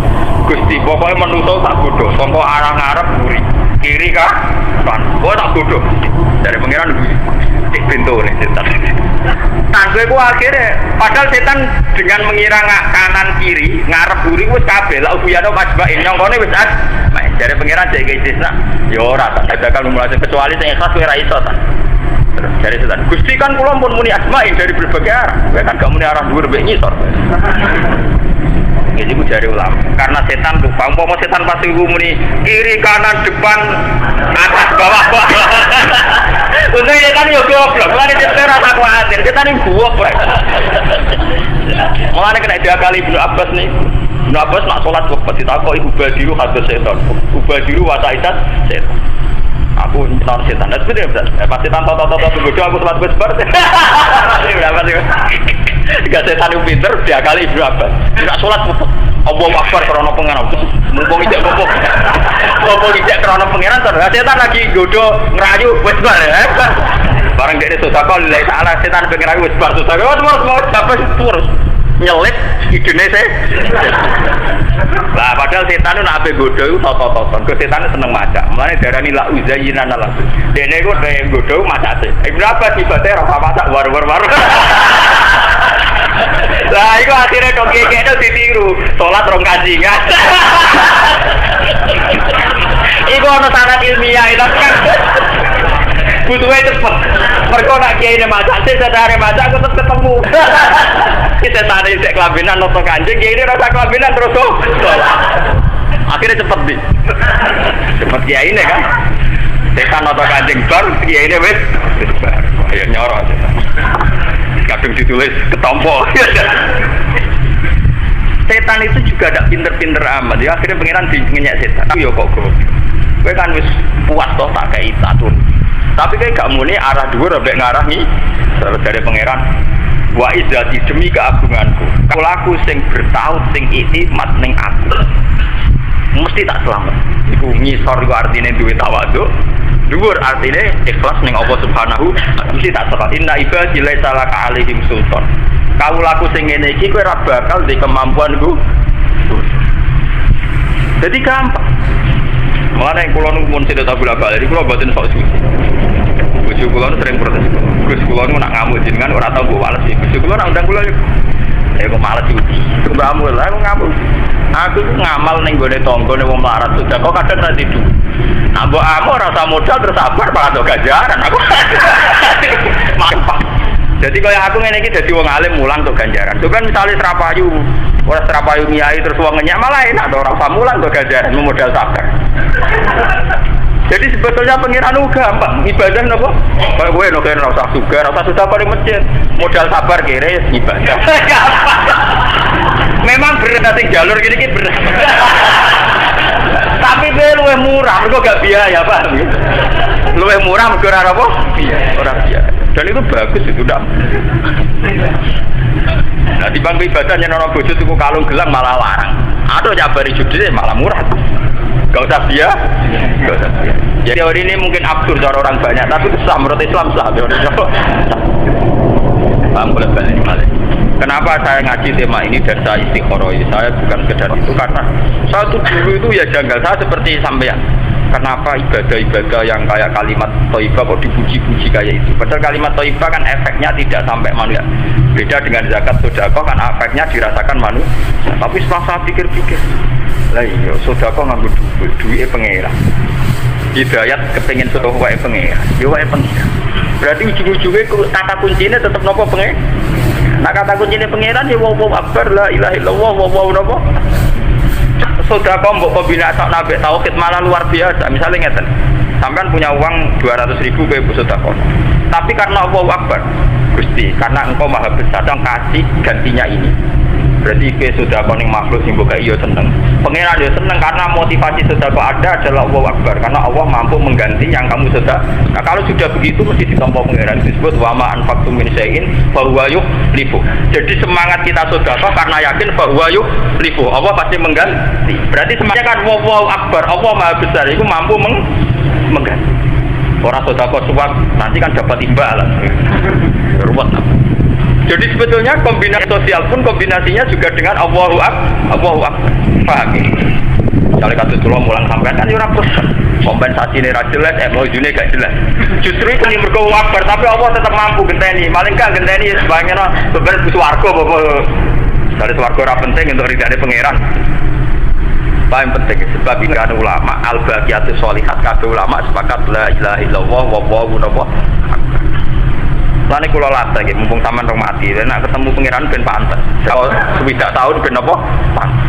Gusti pokoknya menuso tak bodoh, sangka arah ngarep buri, kiri kah? Kan, gua tak bodoh. Dari pangeran pintu nih setan. Tanggue gua akhirnya, padahal setan dengan mengira kanan kiri ngarep buri wis kabeh, lah ubiyano majbain nyongkone wis Dari pangeran jadi istisna. Ya ora tak dadakan mulai kecuali sing ikhlas kowe ra iso ta. Terus dari setan. Gusti kan kula pun muni asma'i dari berbagai arah. Kowe kan gak muni arah dhuwur mbek ngisor. Jadi ku dari ulama. Karena setan tuh, umpama setan pasti ku muni kiri kanan depan atas bawah. Untuk setan yo goblok. Mulane setan ora tak kuwatir. Setan iki buwok wae. Mulane kena diakali Ibnu Abbas nih. Ibnu Abbas nak salat kok ditakoki ubadiru hadis setan. Ubadiru wasaitat setan. Aku ntar setan. Lah sebenarnya Mas. Pas setan toto bodoh aku salat besbar. Ini berapa sih? Gak setan itu pinter diakali Ibnu Abbas. Tidak sholat pupuk. Allahu Akbar karena pengeran. Mumpung ijak pupuk. Mumpung ijak karena pengeran. Setan lagi godo ngerayu besbar ya. Barang dari sosako lillahi ta'ala setan pengen wis bar sosako mau dapat terus nyelip idene se. Lah padahal setan itu nak ape godho iku toto-toto. Kok setan seneng maca. Mulane darani la uzayyinan lah. Dene iku godho macake. Ibnu Abbas ibate ora masak war-war. Lah iku akhire kok kekekno ditiru. Salat rong kajingan. Iku ana syarat ilmiah itu kan. Butuhnya cepet. Mereka nak kiai ini masak, saya sedari masak, aku tetap ketemu. Kita tadi cek kelabinan, nonton kanjeng, kiai ini rasa kelabinan terus tuh. Akhirnya cepet nih. Cepet kiai ini kan. Setan nonton kanjeng bar, kiai ini wes. Ayo nyorok aja. Kadang ditulis ketompo. Setan itu juga ada pinter-pinter amat. Ya akhirnya pengiran dingenyek setan. Aku ya kok gue. Gue kan wis puas toh tak kayak itatun. Tapi kayak gak muni arah dhuwur ambek ngarah nih dari pangeran wa izzati demi keagunganku kalau aku sing bertaut sing iktimat ning aku mesti tak selamat iku ngisor iku artine duwe tawadhu dhuwur artine ikhlas ning Allah Subhanahu mesti tak selamat inna ibadi laisa laka alaihim sultan kalau aku sing ngene iki kowe ora bakal di kemampuanku jadi gampang mana yang kulon pun tidak tahu bolak-balik, jadi kulon batin sok suci. Bujuk kulon sering protes. Gus kulon nak ngamuk jenengan orang tahu gue malas sih. Bujuk kulon undang kulon, gue malas cuci. Gue ngamuk lah, gue ngamuk. Aku ngamal neng gue tonggo neng melarat sudah. Kau kadang nanti dulu. Nah, bu amor rasa modal tersabar malah tuh ganjaran. Aku mampak. Jadi kalau aku ngene iki dadi wong alim mulang untuk ganjaran. Itu kan misalnya serapayu, orang serapayu nyai terus wong ngenyak malah enak ada orang mulang untuk ganjaran modal sabar. Jadi sebetulnya pengiran gampang ibadah nopo. Kalau gue nopo rasa sudah paling masjid modal sabar kira ibadah. Memang berat sing jalur gini berat. Tapi dia luwih murah, mergo gak biaya, paham ya? Luwih murah mergo ora apa? Ora biaya. Dan itu bagus itu ndak. Nah, di bangku ibadah nyenono bojo tuku kalung gelang malah larang. Aduh nyabari judi malah murah. Gak usah biaya. Gak usah biaya. Jadi hari ini mungkin absurd orang banyak, tapi sah menurut Islam sah. Paham boleh balik. Kenapa saya ngaji tema ini dan saya istikharah ini? Saya bukan sekedar itu karena saya tuh dulu itu ya janggal saya seperti sampean. Kenapa ibadah-ibadah yang kayak kalimat thayyibah kok dipuji-puji kayak itu? Padahal kalimat thayyibah kan efeknya tidak sampai manusia. Beda dengan zakat sedekah kan efeknya dirasakan manusia. Tapi setelah saya pikir-pikir, lah iya sedekah nganggo duit pengira. Hidayat kepengin sedekah wae pengira. Ya wae pengira. Berarti ujung-ujungnya kata kuncinya tetap nopo pengira. Nah kata kuncinya pengiran ya Allahu Akbar la ilaha illallah wa napa. Sedekah mbok kombinasi nabi tauhid malah luar biasa. Misalnya ngeten. Sampean punya uang 200.000 ke sedekah. Tapi karena Allahu Akbar, Gusti, karena Engkau Maha Besar dan kasih gantinya ini. Berarti ke sedekah ning makhluk sing mbok iya seneng. Pengiran ya seneng karena motivasi sedekah ada adalah Allahu Akbar karena Allah mampu mengganti yang kamu sedekah. Nah, kalau sudah begitu mesti ditampa pengiran disebut wa ma anfaqtum min syai'in fa huwa yukhlifu. Jadi semangat kita sedekah karena yakin fa huwa yukhlifu. Allah pasti mengganti. Berarti semangatnya kan Allahu Akbar, Allah Maha Besar itu mampu mengganti. Orang sedekah suap nanti kan dapat imbalan. Ruwet. Jadi sebetulnya kombinasi sosial pun kombinasinya juga dengan Allahu Akbar. Paham ya? Misalnya kasus dulu mulang sampai kan ya rapusan. Kompensasi ini jelas, emosinya gak jelas. Justru itu yang berkau Akbar, tapi Allah tetap mampu genteni. Maling gak genteni sebagian beberapa suarga bapak. Dari suarga ora penting untuk ridane pangeran. Paling penting sebab ini kan ulama al-baqiyatus sholihat kabeh ulama sepakat la ilaha illallah wallahu akbar. Lane kula latih nggih mumpung sampean rong mati, nek ketemu pangeran ben pantes. Kalau suwidak tahun ben apa? Pantes.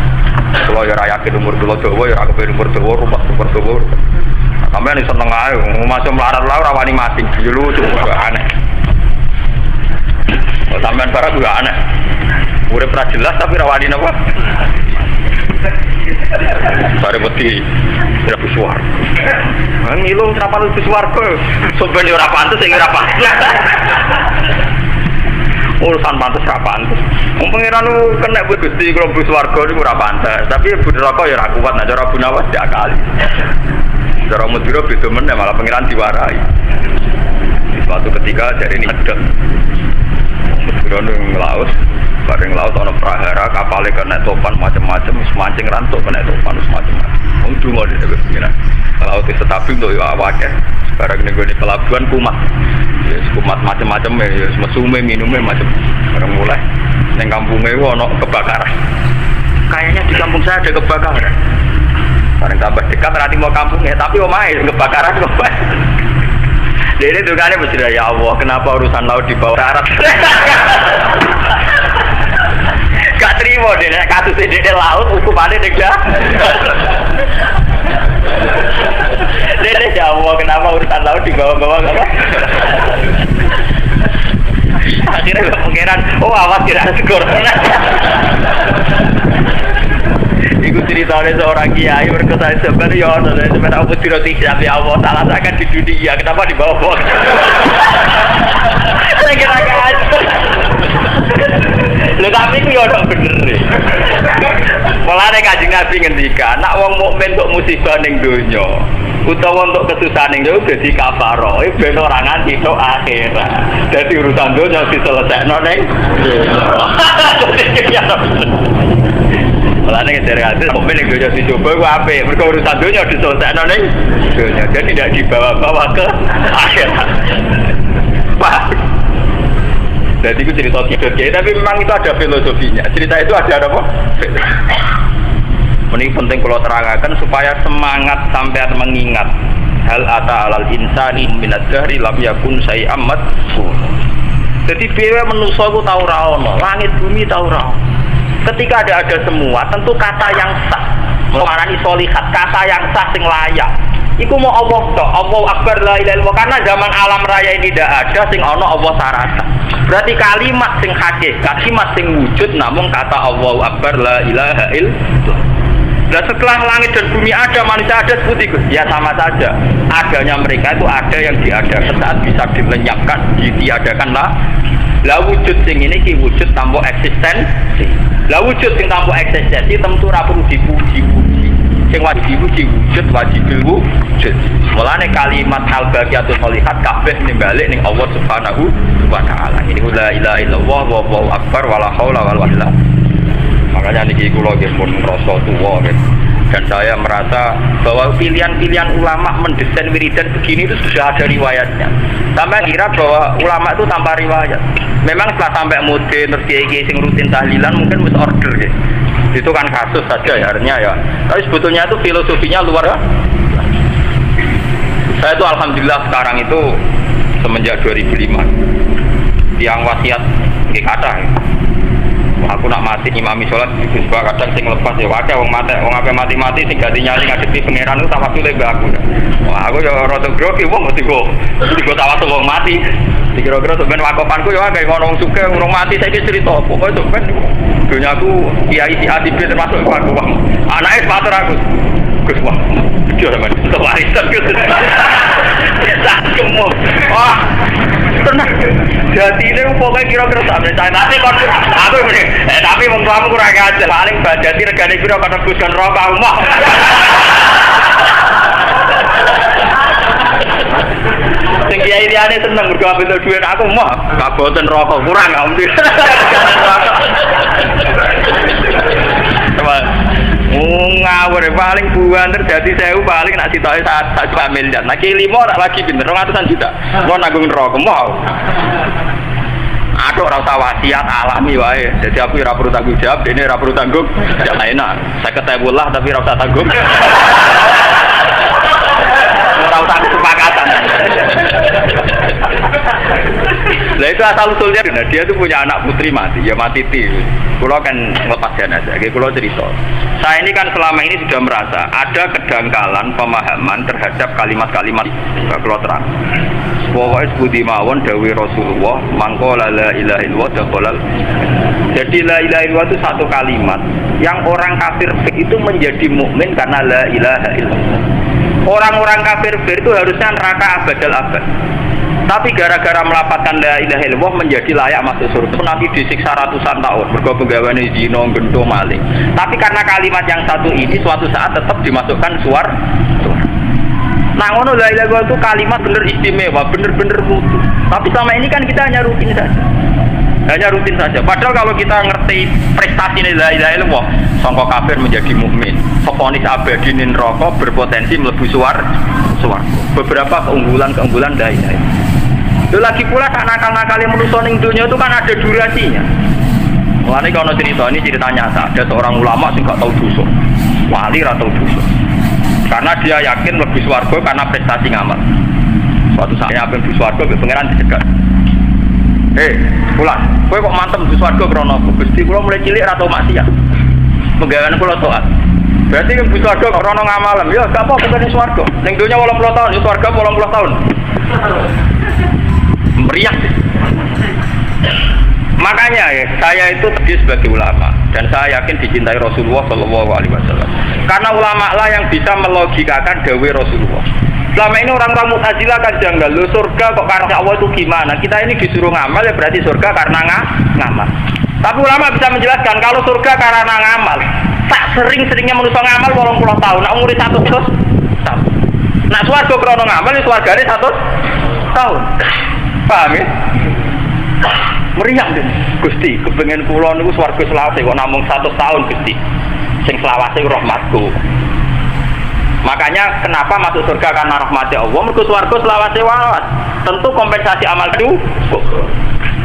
Kula ya ora yakin umur kula dawa ya ora kepen umur dawa, rumah super dawa. Sampeyan iso seneng ae, masuk melarat lah ora wani mati, yo lucu kok aneh. Oh, sampeyan barang juga aneh. Urip ra jelas tapi ra wani napa? Bare mesti ora suar. Ngilu sapa lu suar kok. Soben ora pantes sing ora pantes. Urusan pantes ra pantes. Wong pangeran kena Gusti kula bus warga niku ora pantes, tapi ibu neraka ya ora kuat nek cara gunawan diakali. Cara mudira beda meneh malah pangeran diwarai. Suatu ketika dari ini ada mudira ning laut, bareng laut ana prahara kapale kena topan macam-macam, mancing rantuk kena topan macam-macam. Wong dungo di pengiran. Laut itu stabil untuk awake. Bareng ning gone pelabuhan kumat. Ya kumat macam-macam ya, mesume minumnya macam. Bareng mulai ning kampunge ana kebakaran. Kayaknya di kampung saya ada kebakaran. Bareng tambah dekat nanti mau kampungnya, tapi omahe kebakaran kok. Jadi dukane mesti ya Allah, kenapa urusan laut di bawah darat? Gak terima deh, kasus di laut hukumannya degah. Dede ya Allah, kenapa urusan laut di bawah-bawah apa? Akhirnya pengiran, oh awas tidak syukur. Iku ceritanya seorang kiai berkesan sebenarnya ya Allah, sebenarnya aku tidak tidak ya Allah, salah saya kan di dunia, kenapa di bawah-bawah? Saya kira-kira lho tapi iki ora bener. Mulane Kanjeng Nabi ngendika, nek wong mukmin kok musibah ning donya utawa untuk kesusahan ning donya dadi kafaro, ben ora nganti tok akhirat. Dadi urusan donya diselesekno ning donya. Mulane dari hati mukmin ning donya dicoba ku apik, mergo urusan donya diselesekno ning donya. Jadi tidak dibawa-bawa ke akhirat. Pak jadi itu cerita tiga, tapi memang itu ada filosofinya. Cerita itu ada apa? Ini penting kalau terangkan supaya semangat sampai mengingat hal ata alal insani minad dahri lam yakun syai'am madhkur. Jadi biaya manusia itu tahu raono, langit bumi tahu raono. Ketika ada semua, tentu kata yang sah, mengarani solihat, kata yang sah sing layak. Iku mau Allah toh, Allah akbar la ilaha illallah, karena zaman alam raya ini tidak ada sing ono Allah sarata. Berarti kalimat sing hakikat, kalimat sing wujud namun kata Allahu akbar la ilaha illallah. Dan setelah langit dan bumi ada, manusia ada seperti itu. Ya sama saja. Adanya mereka itu ada yang diadakan saat bisa dilenyapkan, ditiadakan lah. Lah wujud sing ini ki wujud tanpa eksistensi. Lah wujud sing tanpa eksistensi tentu ora perlu dipuji-puji. Sing wajib dipuji wujud wajibil wujud. Mulane kalimat al-baqiyatus sholihat kabeh nimbalik ning Allah Subhanahu wa taala. Ini la ilaha illallah wallahu akbar wala haula wala quwwata. Makanya niki kula nggih pun ngrasa tuwa nggih. Dan saya merasa bahwa pilihan-pilihan ulama mendesain wiridan begini itu sudah ada riwayatnya. Sampai kira bahwa ulama itu tanpa riwayat. Memang setelah sampai mudin terus kiai-kiai sing rutin tahlilan mungkin mesti order gitu. Itu kan kasus saja ya artinya ya. Tapi sebetulnya itu filosofinya luar ya. Saya itu alhamdulillah sekarang itu semenjak 2005 yang wasiat nggih kathah. Aku nak mati imami sholat itu juga kadang sing lepas ya wae wong ape mati-mati sing ganti nyali ngadepi pangeran itu sama pilih mbak aku. Wah aku ya rada grogi wong mesti go tawasul wong mati. Kira-kira sampean wakopanku ya kayak ngono wong sugih urung mati saiki cerita pokoke sampean dunyaku kiai si ATB termasuk aku wong. Anake matur aku. Gus wah. Yo sampean warisan Gus. Tak kemo. Wah. Tenang. Jadi ini pokoknya kira-kira sampai saya nanti kon aku ini tapi wong tuamu kurang ajar paling badati regane piro kata Gus kan rokok umah. Sing kiai liyane seneng mergo ambil duit aku mah kaboten rokok kurang ambil. Ngawur paling buan terjadi saya paling nak sitoke saat juta miliar. Nah ki 5 lagi pinter 200 juta. Mau nanggung rokok mau. Aduh rasa wasiat alami wae. Jadi aku ora perlu tanggung jawab, dene ora perlu tanggung. Ya enak. Saya ketebullah tapi ora usah tanggung. Ora usah kesepakatan. Lah itu asal usulnya, nah, dia tuh punya anak putri mati, ya mati ti. Kulo kan ngelepas jenazah, kulo cerita. Saya ini kan selama ini sudah merasa ada kedangkalan pemahaman terhadap kalimat-kalimat kulo terang. Pokoknya sebudi mawon dawi Rasulullah, mangko la ilaha illallah dakhalal. Jadi la ilaha illallah itu satu kalimat yang orang kafir itu menjadi mukmin karena la ilaha illallah. Orang-orang kafir itu harusnya neraka abadal abad. Tapi gara-gara melapatkan la ilaha illallah menjadi layak masuk surga. Nanti disiksa ratusan tahun. Mergo penggaweane zina, gento, maling. Tapi karena kalimat yang satu ini suatu saat tetap dimasukkan suar. Nah, ngono la ilaha illallah itu kalimat bener istimewa, bener-bener mutu. Tapi selama ini kan kita hanya rutin saja. Hanya rutin saja. Padahal kalau kita ngerti prestasi la ilaha illallah, sangka kafir menjadi mukmin. Seponis abadi ning neraka berpotensi mlebu swarga. Beberapa keunggulan la ilaha illallah. Lagi pula tak nakal-nakalnya manusia ning dunia itu kan ada durasinya. Mulane kalau cerita ini cerita nyata, ada seorang ulama yang nggak tahu dosa, wali atau dosa, karena dia yakin lebih swarga karena prestasi ngamal. Suatu saat apa yang swarga, pengiran dicegat. Pulang, kowe kok mantem di swarga krono Gusti kula mulai cilik ra tau maksiat. Penggawean kula taat. Berarti yang di swarga krono ngamalem, ya gak apa-apa kene swarga. Ning dunia 80 tahun, di swarga 80 tahun. Meriah. Makanya ya, saya itu tadi sebagai ulama dan saya yakin dicintai Rasulullah SAW. Karena ulama lah yang bisa melogikakan dawai Rasulullah. Selama ini orang-orang Mu'tazilah kan janggal, lo surga kok karena Allah itu gimana? Kita ini disuruh ngamal ya berarti surga karena ngamal. Tapi ulama bisa menjelaskan kalau surga karena ngamal, tak sering-seringnya manusia ngamal 80 tahun, nak umur 100 tahun. Nah swarga karena ngamal, swargane 100 tahun. Paham ya? Meriang deh, Gusti. Kepengen kula niku swarga selawase kok namung 100 tahun Gusti. Sing selawase rahmatku. Makanya kenapa masuk surga karena rahmatnya Allah? Mergo swarga selawase wae. Tentu kompensasi amal cukup.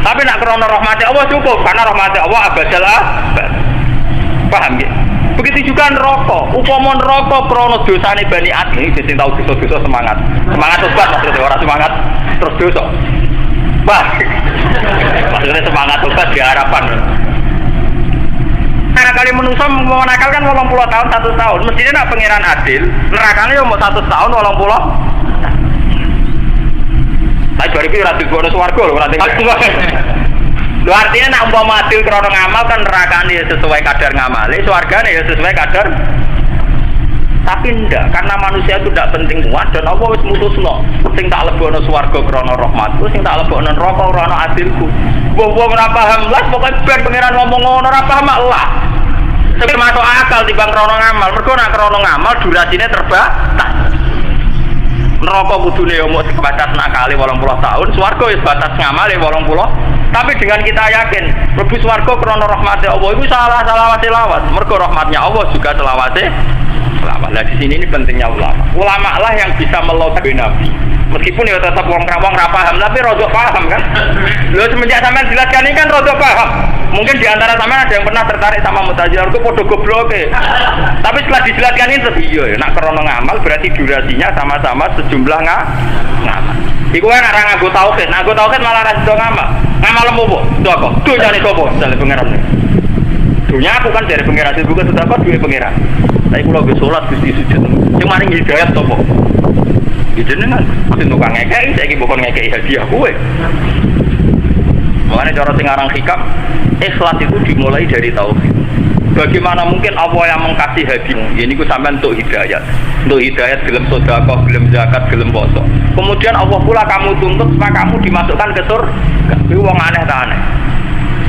Tapi nak krana rahmatnya Allah cukup karena rahmatnya Allah abadal abad. Paham ya? Begitu juga neraka. Upama neraka krana dosane Bani Adam iki sing tau dosa-dosa semangat. Semangat tobat maksudnya ora semangat terus dosa. Maksudnya semangat tobat diharapkan. Karena kali manusia mau nakal kan 80 tahun 100 tahun. Mestinya nak pangeran adil, nerakane yo mau 100 tahun 80. Tapi bari iki ora digono swarga lho, ora lho artinya nak umpama adil krana ngamal kan nerakane sesuai kadar ngamale, swargane ya sesuai kadar. Tapi ndak, karena manusia itu tidak penting kuat dan Allah wis mutusno. Sing tak lebono swarga krana rahmatku, sing tak lebono neraka krana adilku. Wong ora paham lah, pokoke ben pangeran ngomong ngono ora paham lah. Sing masuk akal timbang krana ngamal. Mergo nek krana ngamal durasine terbatas. Neraka kudune yo mung sebatas nakale 80 tahun, swarga wis batas ngamale 80. Tapi dengan kita yakin, mlebu swarga krana rahmate Allah iku salah-salawase lawas. Mergo rahmatnya Allah juga selawase ulama. Nah di sini ini pentingnya ulama. Ulama lah yang bisa melogi Nabi. Meskipun ya tetap wong ra paham, tapi rodok paham kan. Lho semenjak sampean jelaskan ini kan rodok paham. Mungkin di antara sampean ada yang pernah tertarik sama Mu'tazilah, itu podo gobloke. Tapi setelah dijelaskan ini terus iya, nak krana ngamal berarti durasinya sama-sama sejumlah ngamal. Iku kan ora nganggo tauhid. Nganggo tauhid malah ra sido ngamal. Ngamal opo? Sapa? Dunyane sapa? Jale pangeran. Dunia aku kan dari pangeran, bukan sedekah duwe pangeran. Tapi kalau gue sholat Gusti sujud, yang maring hidayat topo. Jenengan sing tukang ngekeki saiki bukan ngekeki hadiah kowe. Makanya cara sing aran hikam, ikhlas itu dimulai dari tauhid. Bagaimana mungkin Allah yang mengkasih hadiah? Ini ku sampean untuk hidayat. Untuk hidayat gelem sedekah, gelem zakat, gelem poso. Kemudian Allah pula kamu tuntut supaya kamu dimasukkan ke surga. Kuwi wong aneh ta aneh.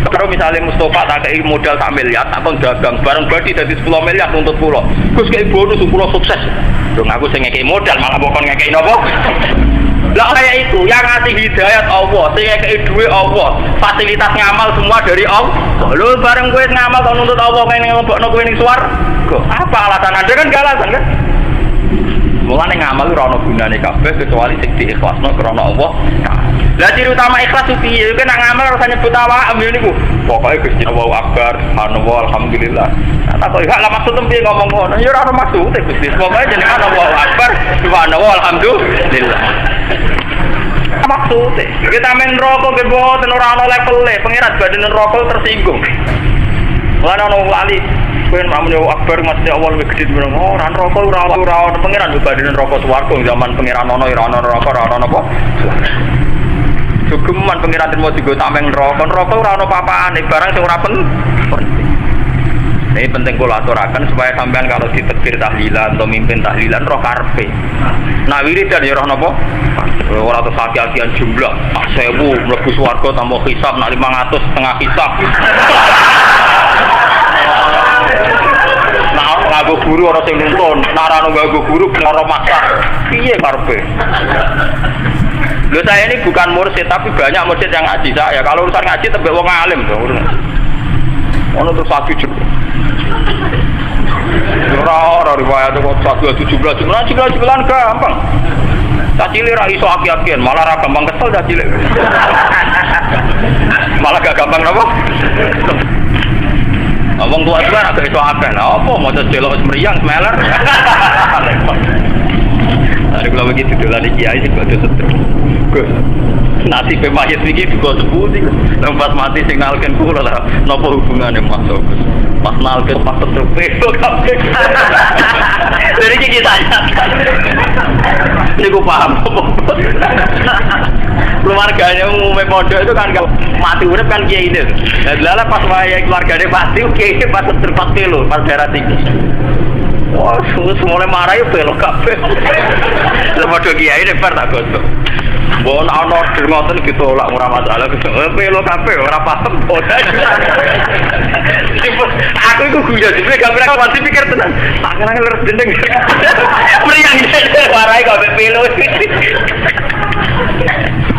Kalau misalnya Mustafa tak kei modal tak miliar atau dagang bareng berarti dari 10 miliar untuk pulau terus kayak bonus pulau sukses dong aku sing ngekei modal malah bukan ngekei nopo lah kayak itu yang ngasih hidayat Allah sing ngekei duit Allah fasilitas ngamal semua dari Allah lu bareng gue ngamal kalau nuntut Allah kayak ngelobokno gue ning swarga apa alasan anda kan gak alasan kan mulane ngamal ora ono gunane kabeh kecuali sing diikhlasno krana Allah Lah ciri utama ikhlas itu piye? Kan nak ngamal ora nyebut awak niku. Pokoke Gusti Allahu Akbar, subhanallah, alhamdulillah. Nah, kok gak lah maksud piye ngomong ngono? Ya ora maksud Gusti. Pokoke jenengan Allahu Akbar, subhanallah, alhamdulillah. Maksudnya, kita main rokok ke bawah, ora ana level-e, pengirat badan rokok tersinggung. Lan ana wali ben mamun yo akbar mesti awal wis gede bilang ora rokok ora ana pengiran badan rokok swarga zaman pengiran ana ora ana rokok ora ana apa. Jogeman pengiran mau digo tameng rokok ora ana apa-apane barang sing ora penting. Ini penting kula aturaken supaya sampean kalau ditekbir tahlilan atau mimpin tahlilan roh karepe. Nah wiridan ya roh napa? Ora terus aki-akian jumlah. Tak 1000 mlebu swarga tambah hisab nak 500 setengah hisab. Nah nganggo guru ora sing nuntun, nek ora nganggo guru ora maksa. Piye karepe? Loh saya ini bukan mursyid tapi banyak mursyid yang ngaji saya. Kalau urusan ngaji tebek wong alim to. Ono terus satu juga. Ora riwayat kok 17 gampang. Cacile ra iso aki-akian, malah ra gampang kesel cacile. Malah gak gampang napa? Wong tua agak iso akeh. Apa maca delok wis mriyang smeler. Ada kula begitu dolan iki kiai sing badhe setruk. Gus. Nasibe mayit iki juga seputi. Tempat mati sing nalken kula lah. Napa hubungane Mas Gus? Pas nalken pas setruk pelo kabeh. Dari iki tanya. Niku paham apa? Keluarganya umumnya pondok itu kan mati urip kan kiai itu. Lah pas wayahe keluargane mati kiai pas setruk pas pelo, pas darah tinggi. Wah, semua marah ya belok kabeh. Lemodo kiai depan tak gosok. Bon ana ngoten ditolak ora masalah. Belok kabeh ora paham. Aku iku guyu dhewe gambar masih pikir tenan. Tak kenal leres dendeng. Mriyang warai kabeh belok.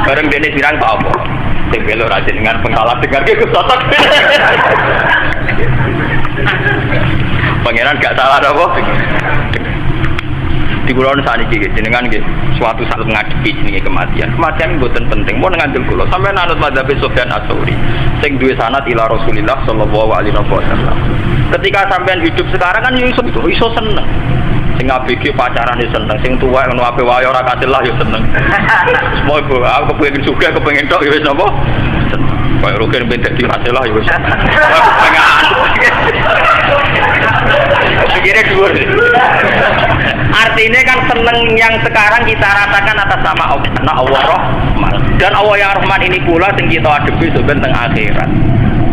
Bareng dene sirang tak apa. Sing belok ra jenengan pengkalah dengar ki sotok. Pangeran gak salah apa? Di kulon saniki jenengan nggih suatu saat ngadepi jenenge kematian. Kematian mboten penting, mun ngandel kula. Sampeyan anut mazhab Sufyan Ats-Tsauri sing duwe sanad ila Rasulillah sallallahu alaihi wasallam. Ketika sampeyan hidup sekarang kan iso seneng. Sing ABG pacaran ya seneng, sing tuwa ngono ape wae ora kasil lah ya seneng. Semua ibu aku kepengin sugih kepengin tok ya wis napa? Kaya rugen ben dadi kasil lah ya wis. Pikirnya dua. Artinya kan seneng yang sekarang kita rasakan atas nama Allah. Nah Allah Rahman. Dan Allah yang Rahman ini pula yang kita hadapi sebenarnya teng akhirat.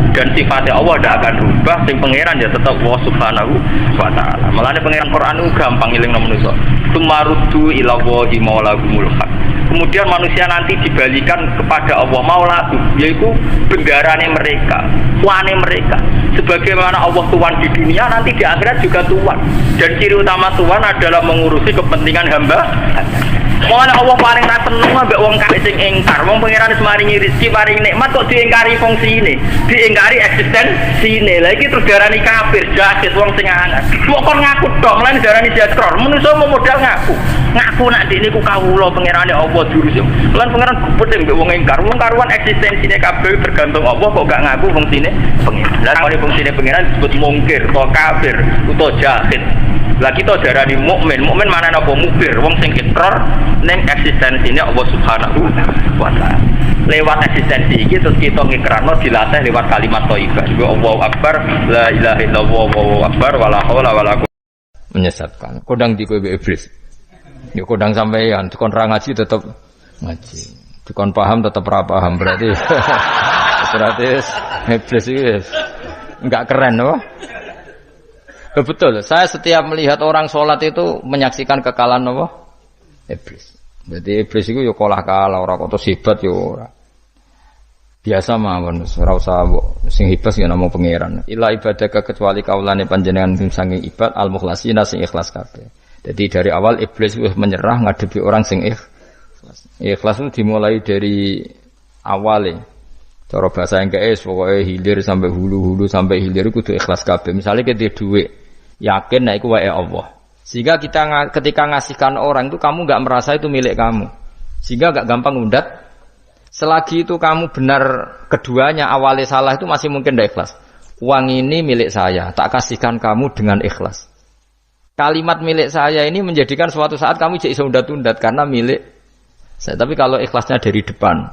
Dan sifatnya Allah tidak akan rubah. Sing pangeran ya tetap Allah Subhanahu wa taala. Mulane pangeran Quran itu gampang ngiling nang manusa. Tumarudu ila wahi maulahumul haq. Kemudian manusia nanti dibalikan kepada Allah Maula, yaitu bendarane mereka, tuane mereka. Sebagaimana Allah tuan di dunia, nanti di akhirat juga tuan. Dan ciri utama tuan adalah mengurusi kepentingan hamba. Mulane Allah paling ra seneng ambek wong kaya sing ingkar. Wong pangeran wis maringi rezeki, maringi nikmat kok diingkari fungsine, diingkari eksistensiine. Lah iki terus diarani kafir, jahat wong sing anget. Kok kon ngaku tok, mulane diarani jakror. Manusa mau modal ngaku. Ngaku nak dene ku kawula pangerane Allah jurus. Lan pangeran gupet mbek wong ingkar. Wong karuan eksistensiine kabeh tergantung Allah kok gak ngaku fungsine pangeran. Lah kok fungsine pangeran disebut mungkir atau kafir utawa jahil. Lah kita darani mukmin. Mukmin mana napa mukbir, wong sing ikrar ning eksistensine Allah Subhanahu wa taala. Lewat eksistensi iki terus kita ngikrarno dilatih lewat kalimat thayyibah. Allahu akbar, la ilaha illallah, wallahu akbar, wala haula wala quwwata. Menyesatkan. Kodang di kowe iblis. Ya kodang sampeyan, dikon ra ngaji tetep ngaji. Dikon paham tetep ra paham berarti. Berarti iblis iki enggak keren loh. Betul, saya setiap melihat orang sholat itu menyaksikan kekalahan apa? Iblis. Jadi iblis itu ya kalah orang kok hebat ya ora. Biasa mawon, ora usah sing hebat ya namung pangeran. Ila ibadah kecuali kaulane panjenengan sing ibad al-mukhlasina sing ikhlas kabeh. Jadi dari awal iblis wis menyerah ngadepi orang sing ikhlas. Ikhlas itu dimulai dari awal. Cara bahasa Inggris pokoknya hilir sampai hulu sampai hilir kudu ikhlas kabeh. Misalnya kita duit yakin nek iku wae Allah. Sehingga kita ketika ngasihkan orang itu kamu enggak merasa itu milik kamu. Sehingga enggak gampang undat Selagi itu kamu benar keduanya awalnya salah itu masih mungkin tidak ikhlas. Uang ini milik saya, tak kasihkan kamu dengan ikhlas. Kalimat milik saya ini menjadikan suatu saat kamu jadi undat-undat karena milik saya. Tapi kalau ikhlasnya dari depan,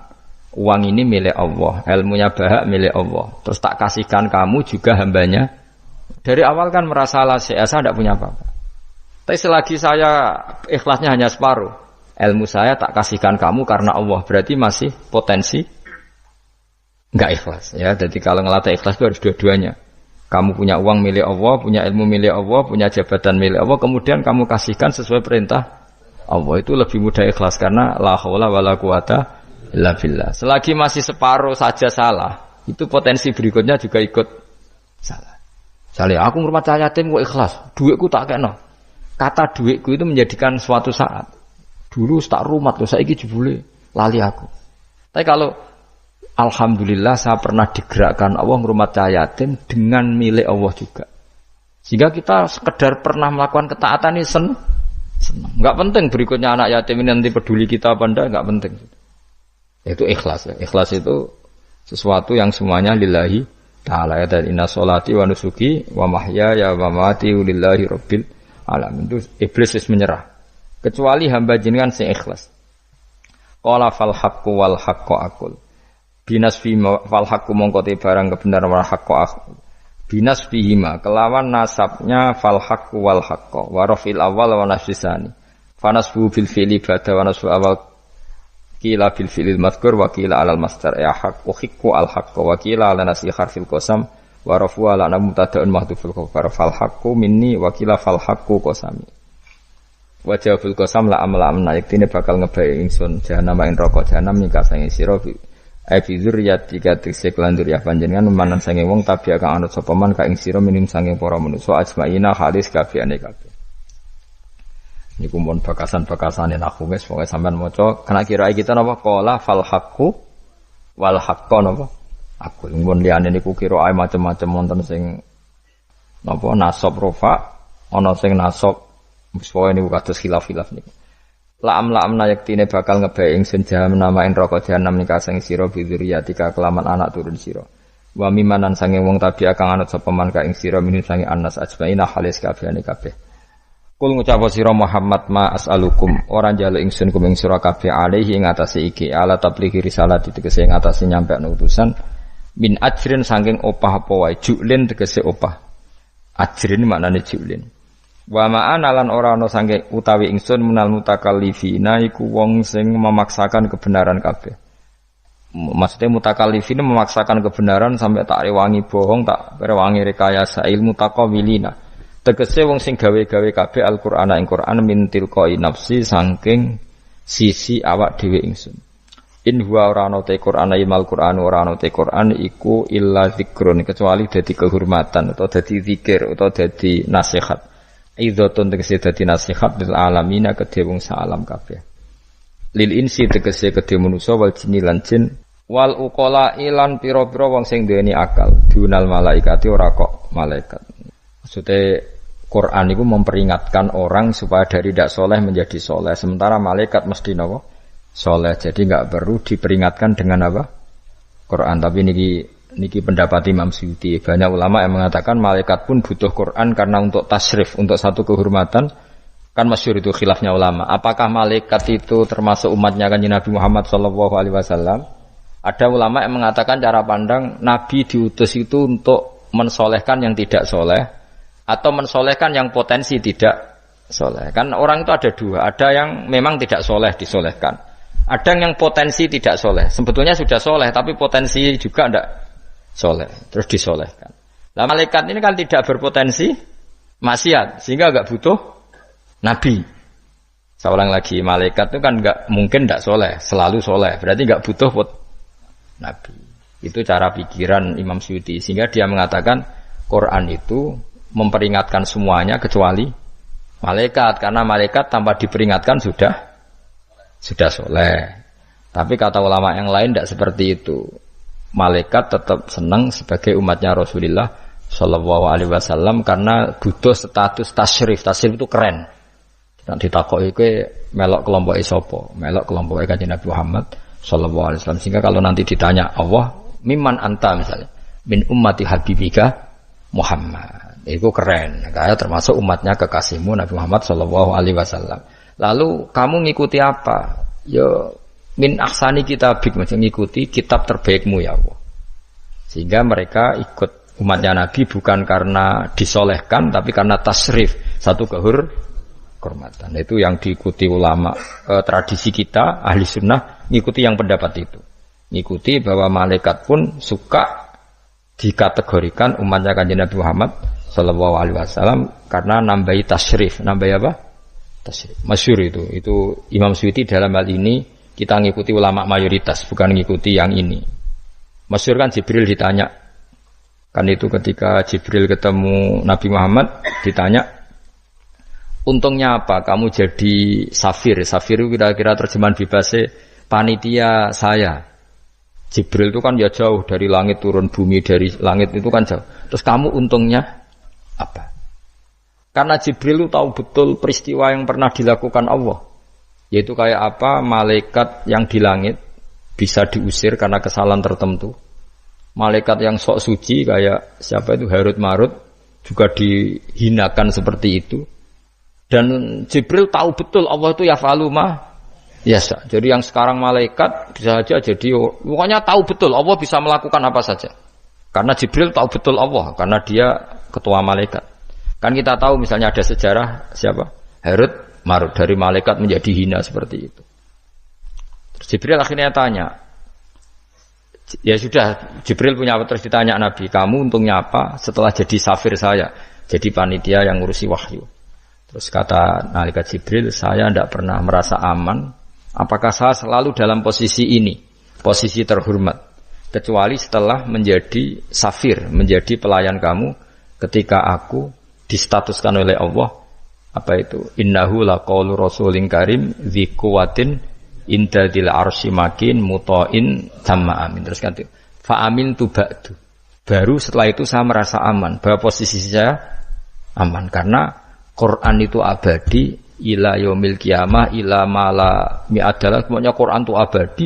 uang ini milik Allah, ilmunya bahak milik Allah. Terus tak kasihkan kamu juga hambanya. Dari awal kan merasa saya tidak punya apa-apa. Tapi selagi saya ikhlasnya hanya separuh, ilmu saya tak kasihkan kamu karena Allah, berarti masih potensi enggak ikhlas ya. Jadi kalau ngelatih ikhlas itu harus dua-duanya. Kamu punya uang milik Allah, punya ilmu milik Allah, punya jabatan milik Allah, kemudian kamu kasihkan sesuai perintah Allah, itu lebih mudah ikhlas karena la haula wala quwata illa billah. Selagi masih separuh saja salah, itu potensi berikutnya juga ikut salah. Misalnya aku ngurmat yatim kok ikhlas, duitku tak kena. Kata duitku itu menjadikan suatu saat. Dulu tak rumat loh, saiki jebule lali aku. Tapi kalau alhamdulillah saya pernah digerakkan Allah ngurmat yatim dengan milik Allah juga. Sehingga kita sekedar pernah melakukan ketaatan ini senang. Enggak penting berikutnya anak yatim ini nanti peduli kita apa enggak penting. Itu ikhlas ya. Ikhlas itu sesuatu yang semuanya lillahi ta'ala ya, dan inna sholati wa nusuki wa mahyaya wa mamati lillahi rabbil alamin. Itu iblis wis menyerah. Kecuali hamba jenengan sing ikhlas. Qala fal haqqu wal haqqu aqul. Binas fi fal haqqu mongko te barang kebenaran wal haqqu aqul. Binas fihima kelawan nasabnya fal haqqu wal haqqu wa rafil awal wa nasbisani. Fanasbu bil fi'li ba'da wa nasbu awal kila bil fi'lil madhkur wa kila alal masdar ya haqqu hiqqu al haqqu wa kila ala nasi harfil qasam wa rafu ala mubtada'un mahdhuful khabar fal haqqu minni wa kila fal haqqu qasami. Wa jawabul qasam la amla yaktine bakal ngebae ingsun jahanam ing neraka jahanam ning kasange sira ai fi dzurriyyati katik landur ya panjenengan manan sange wong tabi kang anut sapa man ka ing sira minim sange para manusa ajmaina halis kabehane kabeh. Niku mon bakasan-bakasane aku wis pokoke sampean maca kena kira kita napa qala fal haqqu wal haqqu napa aku mun liyane niku kira macam-macam wonten sing napa nasab rofa ana sing nasab pokoke niku kados khilaf-khilaf niku. La yaktine bakal ngebae ingsun jahanam namain neraka jahanam nika sing sira bidzuriyatika kelaman anak turun sira. Wa mimanan sange wong tabi kang anut sapa man ka ing sira minun sange anas ajmaina halis kabehane kabeh. Kul ngucap sira Muhammad ma as'alukum ora njaluk ingsun kum ing sira kabeh alaihi ing atase iki ala tablighi risalati tegese ing atase nyampe utusan min ajrin saking opah apa wae julin tegese opah. Ajrin maknane julin. Wa ma'ana lan ora ana sange utawi ingsun menal mutakallifina iku wong sing memaksakan kebenaran kabeh. Maksudnya mutakallifina memaksakan kebenaran sampai tak rewangi bohong, tak rewangi rekayasa ilmu taqawilina. Tegese wong sing gawe-gawe kabeh Al-Qur'an ing Qur'an min tilqai nafsi saking sisi awak dhewe ingsun. In huwa ora ana te Qur'an imal Qur'an ora ana te Qur'an iku illa dzikrun kecuali dadi kehormatan atau dadi zikir atau dadi nasihat. Idzatun tegese dadi nasihat lil alamina kedhe wong salam kabeh. Lil insi tegese kedhe manusa wal jinni lan jin wal uqala ilan pira-pira wong sing duweni akal. Dunal malaikati ora kok malaikat. Maksudnya Quran itu memperingatkan orang supaya dari tidak soleh menjadi soleh. Sementara malaikat mesti napa? Soleh. Jadi enggak perlu diperingatkan dengan apa? Quran. Tapi niki pendapat Imam Suyuti. Banyak ulama yang mengatakan malaikat pun butuh Quran karena untuk tasrif, untuk satu kehormatan. Kan masyhur itu khilafnya ulama. Apakah malaikat itu termasuk umatnya Kanjeng Nabi Muhammad SAW? Ada ulama yang mengatakan cara pandang Nabi diutus itu untuk mensolehkan yang tidak soleh atau mensolehkan yang potensi tidak soleh. Kan orang itu ada dua. Ada yang memang tidak soleh disolehkan. Ada yang potensi tidak soleh. Sebetulnya sudah soleh tapi potensi juga tidak soleh. Terus disolehkan. Nah malaikat ini kan tidak berpotensi maksiat. Sehingga enggak butuh Nabi. Saya ulang lagi. Malaikat itu kan enggak mungkin tidak soleh. Selalu soleh. Berarti enggak butuh Nabi. Itu cara pikiran Imam Suyuti. Sehingga dia mengatakan Quran itu memperingatkan semuanya kecuali malaikat. Karena malaikat tanpa diperingatkan sudah soleh. Tapi kata ulama yang lain tidak seperti itu. Malaikat tetap senang sebagai umatnya Rasulullah Shallallahu Alaihi Wasallam karena butuh status tasyrif. Tasyrif itu keren. Nanti takok itu melok kelompok isopo, melok kelompok Kanjeng Nabi Muhammad sallallahu alaihi wasallam. Sehingga kalau nanti ditanya Allah, mimman anta misalnya, min ummati habibika Muhammad. Itu keren. Kayak termasuk umatnya kekasihmu Nabi Muhammad sallallahu alaihi wasallam. Lalu kamu ngikuti apa? Ya min ahsani kitabik, macam ngikuti kitab terbaikmu ya Allah. Sehingga mereka ikut umatnya Nabi bukan karena disolehkan, tapi karena tasrif, satu kehormatan. Itu yang diikuti ulama. Tradisi kita ahli sunnah ngikuti yang pendapat itu. Ngikuti bahwa malaikat pun suka dikategorikan umatnya Kanjeng Nabi Muhammad sallallahu alaihi wasallam karena nambahi tasrif. Nambahi apa? Tasrif. Masyhur itu Imam Suyuti dalam hal ini kita ngikuti ulama mayoritas, bukan ngikuti yang ini. Masyhur kan Jibril ditanya, kan itu ketika Jibril ketemu Nabi Muhammad ditanya, untungnya apa kamu jadi safir? Safir itu kira-kira terjemahan bebasnya panitia saya. Jibril itu kan ya jauh dari langit turun bumi, dari langit itu kan jauh. Terus kamu untungnya apa? Karena Jibril itu tahu betul peristiwa yang pernah dilakukan Allah. Yaitu kayak apa malaikat yang di langit bisa diusir karena kesalahan tertentu. Malaikat yang sok suci kayak siapa itu Harut Marut juga dihinakan seperti itu. Dan Jibril tahu betul Allah itu yaf'alu ma yasha. Jadi yang sekarang malaikat bisa saja jadi pokoknya tahu betul Allah bisa melakukan apa saja. Karena Jibril tahu betul Allah karena dia ketua malaikat. Kan kita tahu misalnya ada sejarah siapa? Harut Marut dari malaikat menjadi hina seperti itu. Terus Jibril akhirnya tanya, ya sudah, Jibril punya apa? Terus ditanya Nabi, kamu untungnya apa setelah jadi safir saya, jadi panitia yang ngurusi wahyu. Terus kata malaikat Jibril, saya tidak pernah merasa aman, apakah saya selalu dalam posisi ini, posisi terhormat, kecuali setelah menjadi safir, menjadi pelayan kamu, ketika aku distatuskan oleh Allah, apa itu? Innahu laqaulu rasulin karim dzi quwwatin indadil arsy makin muta'in tamma amin. Terus kan fa amin tu ba'du. Baru setelah itu saya merasa aman, bahwa posisi saya aman karena Quran itu abadi ila yaumil qiyamah ila mala mi'adalah. Pokoknya Quran itu abadi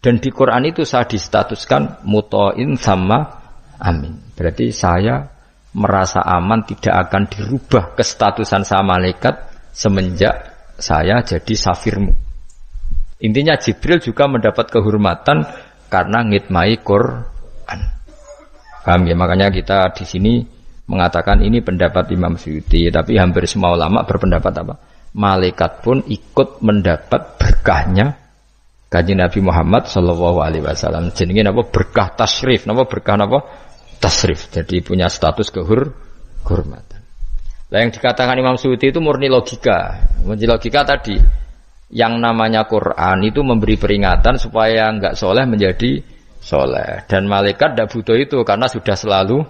dan di Quran itu saya distatuskan muta'in tamma amin. Berarti saya merasa aman, tidak akan dirubah kestatusan saya malaikat semenjak saya jadi safirmu. Intinya Jibril juga mendapat kehormatan karena ngitmai Quran. Paham ya? Makanya kita di sini mengatakan ini pendapat Imam Suyuti, tapi hampir semua ulama berpendapat apa? Malaikat pun ikut mendapat berkahnya Kanjeng Nabi Muhammad sallallahu alaihi wasallam. Jenenge napa? Berkah tasrif. Napa berkah napa? Tasrif, jadi punya status kehormatan. Nah, yang dikatakan Imam Suyuti itu murni logika. Murni logika tadi, yang namanya Quran itu memberi peringatan supaya enggak soleh menjadi soleh. Dan malaikat tidak butuh itu karena sudah selalu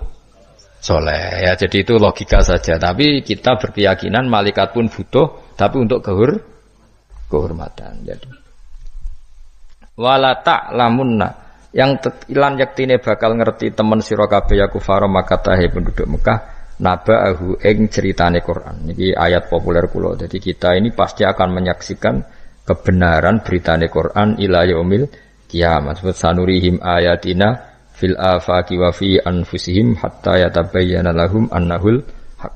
soleh. Ya, jadi itu logika saja. Tapi kita berkeyakinan malaikat pun butuh, tapi untuk kehormatan. Jadi, wala ta'lamunna yang ilan yaktine bakal ngerti temen sira kabeh ya kufara makatahe penduduk Mekah naba'ahu ing ceritane Quran. Niki ayat populer kula. Jadi kita ini pasti akan menyaksikan kebenaran beritane Quran ila yaumil kiamat. Sanurihim ayatina fil afaqi wa fi anfusihim hatta yatabayyana lahum annahul haq.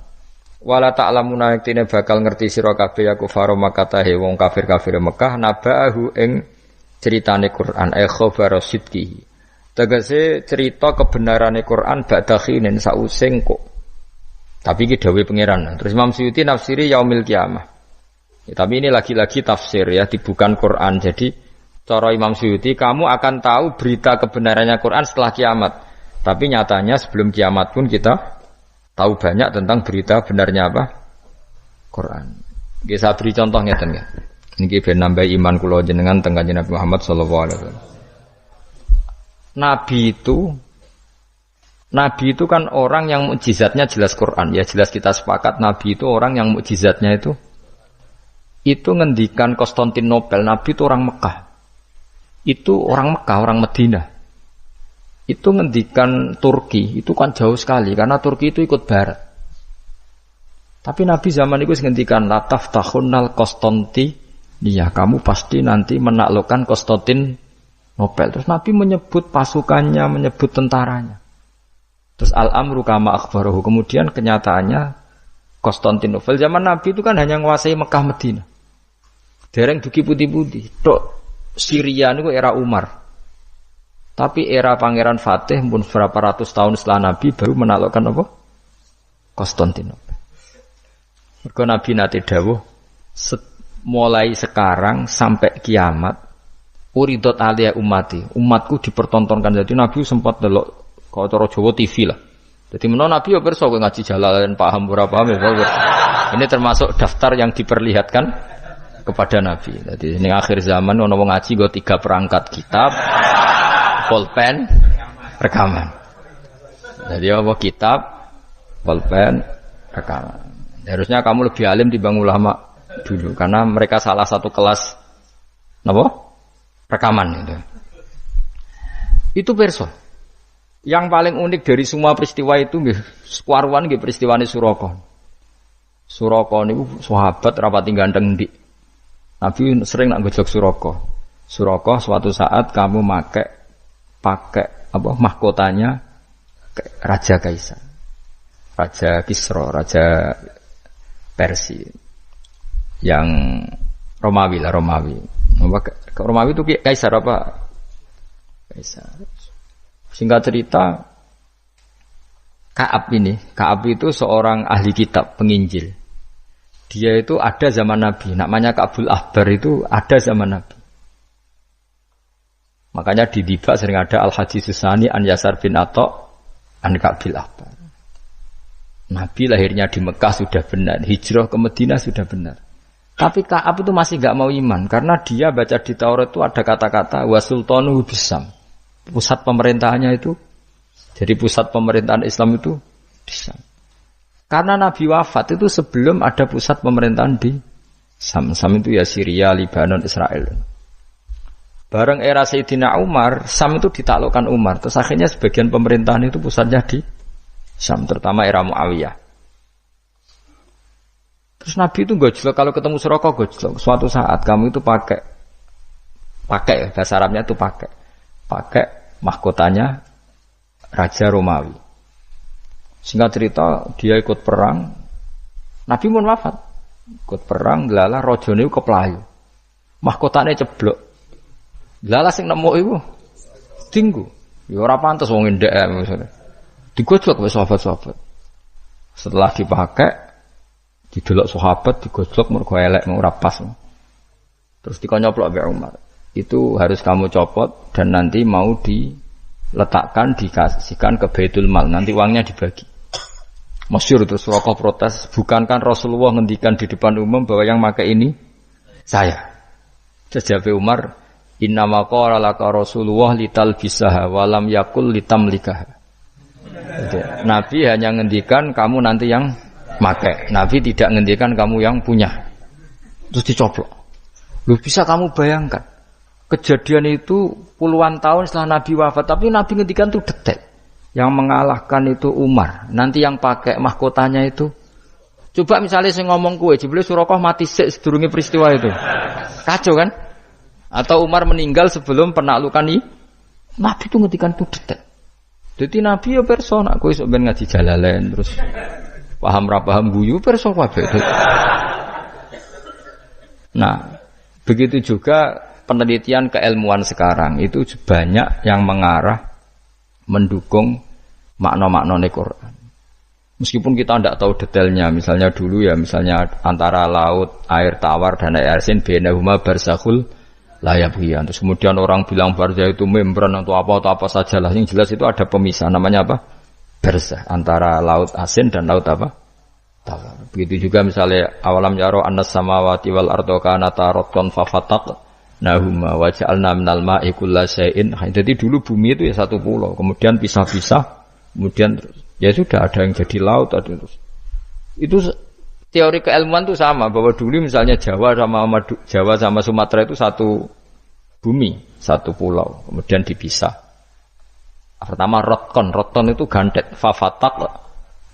Wala ta'lamuna yaktine bakal ngerti sira kabeh ya kufara makatahe wong kafir-kafir Mekah naba'ahu ing ceritane Quran khabar sidqihi. Tegese cerita kebenarane Quran ba'da khinin sausing kok. Tapi iki dawuh pangeran. Terus Imam Suyuti nafsiri yaumil qiyamah. Ya, tapi ini lagi-lagi tafsir ya, bukan Quran. Jadi cara Imam Suyuti kamu akan tahu berita kebenarannya Quran setelah kiamat. Tapi nyatanya sebelum kiamat pun kita tahu banyak tentang berita benarnya apa? Quran. Nggih saya beri contoh ngeten ya. Niki ben nambah iman kula jenengan teng Kanjeng Nabi Muhammad sallallahu alaihi wasallam. Nabi itu kan orang yang mukjizatnya jelas Quran. Ya jelas kita sepakat Nabi itu orang yang mukjizatnya itu ngendikan Konstantinopel. Nabi itu orang Mekah. Itu orang Mekah, orang Madinah. Itu ngendikan Turki, itu kan jauh sekali karena Turki itu ikut barat. Tapi Nabi zaman itu ngendikan la taftahunnal Konstanti. Iya, kamu pasti nanti menaklukkan Konstantinopel. Nobel. Terus Nabi menyebut pasukannya, menyebut tentaranya. Terus al-amru kama akhbarahu. Kemudian kenyataannya Konstantinopel zaman Nabi itu kan hanya menguasai Mekah Madinah. Dereng duki putih-putih. Tok Syria itu era Umar. Tapi era Pangeran Fatih pun berapa ratus tahun setelah Nabi baru menaklukkan apa? Konstantinopel. Mergo Nabi nate dawuh mulai sekarang sampai kiamat uridot alia umatku dipertontonkan. Jadi Nabi sempat delok kalau cara Jawa TV lah. Jadi menawa Nabi ya pirsa kowe ngaji Jalalain paham ora paham ya. Ini termasuk daftar yang diperlihatkan kepada Nabi. Jadi ini akhir zaman ono wong ngaji nggo 3 perangkat kitab, pulpen, rekaman. Jadi apa kitab, pulpen, rekaman. Harusnya kamu lebih alim dibanding ulama dulu karena mereka salah satu kelas apa? Rekaman itu. Itu perso. Yang paling unik dari semua peristiwa itu nggih sekuaruan nggih peristiwane Suraka. Suraka niku sahabat rapati ganteng ndik. Nabi sering nak gojlok Suraka. Suraka suatu saat kamu pakai apa mahkotanya Raja Kaisar. Raja Kisra, Raja Persia. Yang Romawi lah, Romawi. Romawi itu Kaisar apa? Kaisar. Singkat cerita, Ka'ab itu seorang ahli kitab, penginjil. Dia itu ada zaman Nabi, namanya Ka'bul Ahbar itu ada zaman Nabi. Makanya di Dibak sering ada Al-Hadis Susani An Yasar bin Atok An Ka'bil Ahbar. Nabi lahirnya di Mekah sudah benar, hijrah ke Madinah sudah benar. Tapi Ka'ab itu masih gak mau iman karena dia baca di Taurat itu ada kata-kata wa sultanuhu bisam. Pusat pemerintahannya itu, jadi pusat pemerintahan Islam itu di Syam. Karena Nabi wafat itu sebelum ada pusat pemerintahan di Syam. Syam itu ya Syria, Lebanon, Israel. Bareng era Sayyidina Umar, Syam itu ditaklukkan Umar. Terus akhirnya sebagian pemerintahan itu pusatnya di Syam, terutama era Muawiyah. Terus Nabi itu gojlok, kalau ketemu Suraka gojlok. Suatu saat kamu itu pakai bahasa Arabnya itu pakai mahkotanya Raja Romawi. Singkat cerita dia ikut perang. Nabi pun wafat. Ikut perang, lala rajane keplayu. Mahkotane ceblok. Lala sing nemu iku tinggu. Ya ora pantes wong ndek maksudnya. Digojlok wis sahabat-sahabat. Setelah dipakai didelok sahabat digojlok mergo elek ora pas. Terus dikonyoplok mbek Umar. Itu harus kamu copot dan nanti mau diletakkan dikasihkan ke Baitul Mal, nanti uangnya dibagi. Masyhur terus Suraka protes, bukankah Rasulullah ngendikan di depan umum bahwa yang pakai ini saya. Jawab Umar, innama qala laka Rasulullah litalbisaha wa lam yakul litamlikaha. Nabi hanya ngendikan kamu nanti yang pakai. Nabi tidak ngendikan kamu yang punya. Terus dicoplok. Lu bisa kamu bayangkan kejadian itu puluhan tahun setelah Nabi wafat, tapi Nabi ngendikan itu detail. Yang mengalahkan itu Umar. Nanti yang pakai mahkotanya itu. Coba misalnya saya ngomong kue, jebule Suraka mati sedurunge peristiwa itu. Kacau kan? Atau Umar meninggal sebelum penaklukan ini. Nabi itu ngendikan itu detail. Jadi Nabi ya perso nak kowe sok ben ngaji Jalalain terus paham ra paham guyu perso kabeh. Nah, begitu juga penelitian keilmuan sekarang itu banyak yang mengarah mendukung makna-makna Quran. Meskipun kita tidak tahu detailnya, misalnya dulu ya, misalnya antara laut, air tawar dan air asin, bainahuma barzakhul la yabghiyan. Terus kemudian orang bilang barzah itu membran atau apa sajalah. Yang jelas itu ada pemisah, namanya apa? Barzah, antara laut asin dan laut apa? Tawar. Begitu juga misalnya awalam yaro annas samawati wal ardo kanata ratqan fafataq nahuma wa ja'alna minal ma'i kullasyai'in. Jadi dulu bumi itu ya satu pulau, kemudian pisah-pisah, kemudian ya sudah ada yang jadi laut, ada terus. Itu teori keilmuan itu sama, bahwa dulu misalnya Jawa sama Sumatera itu satu bumi, satu pulau, kemudian dipisah. Pertama roton itu gandet, fafatak,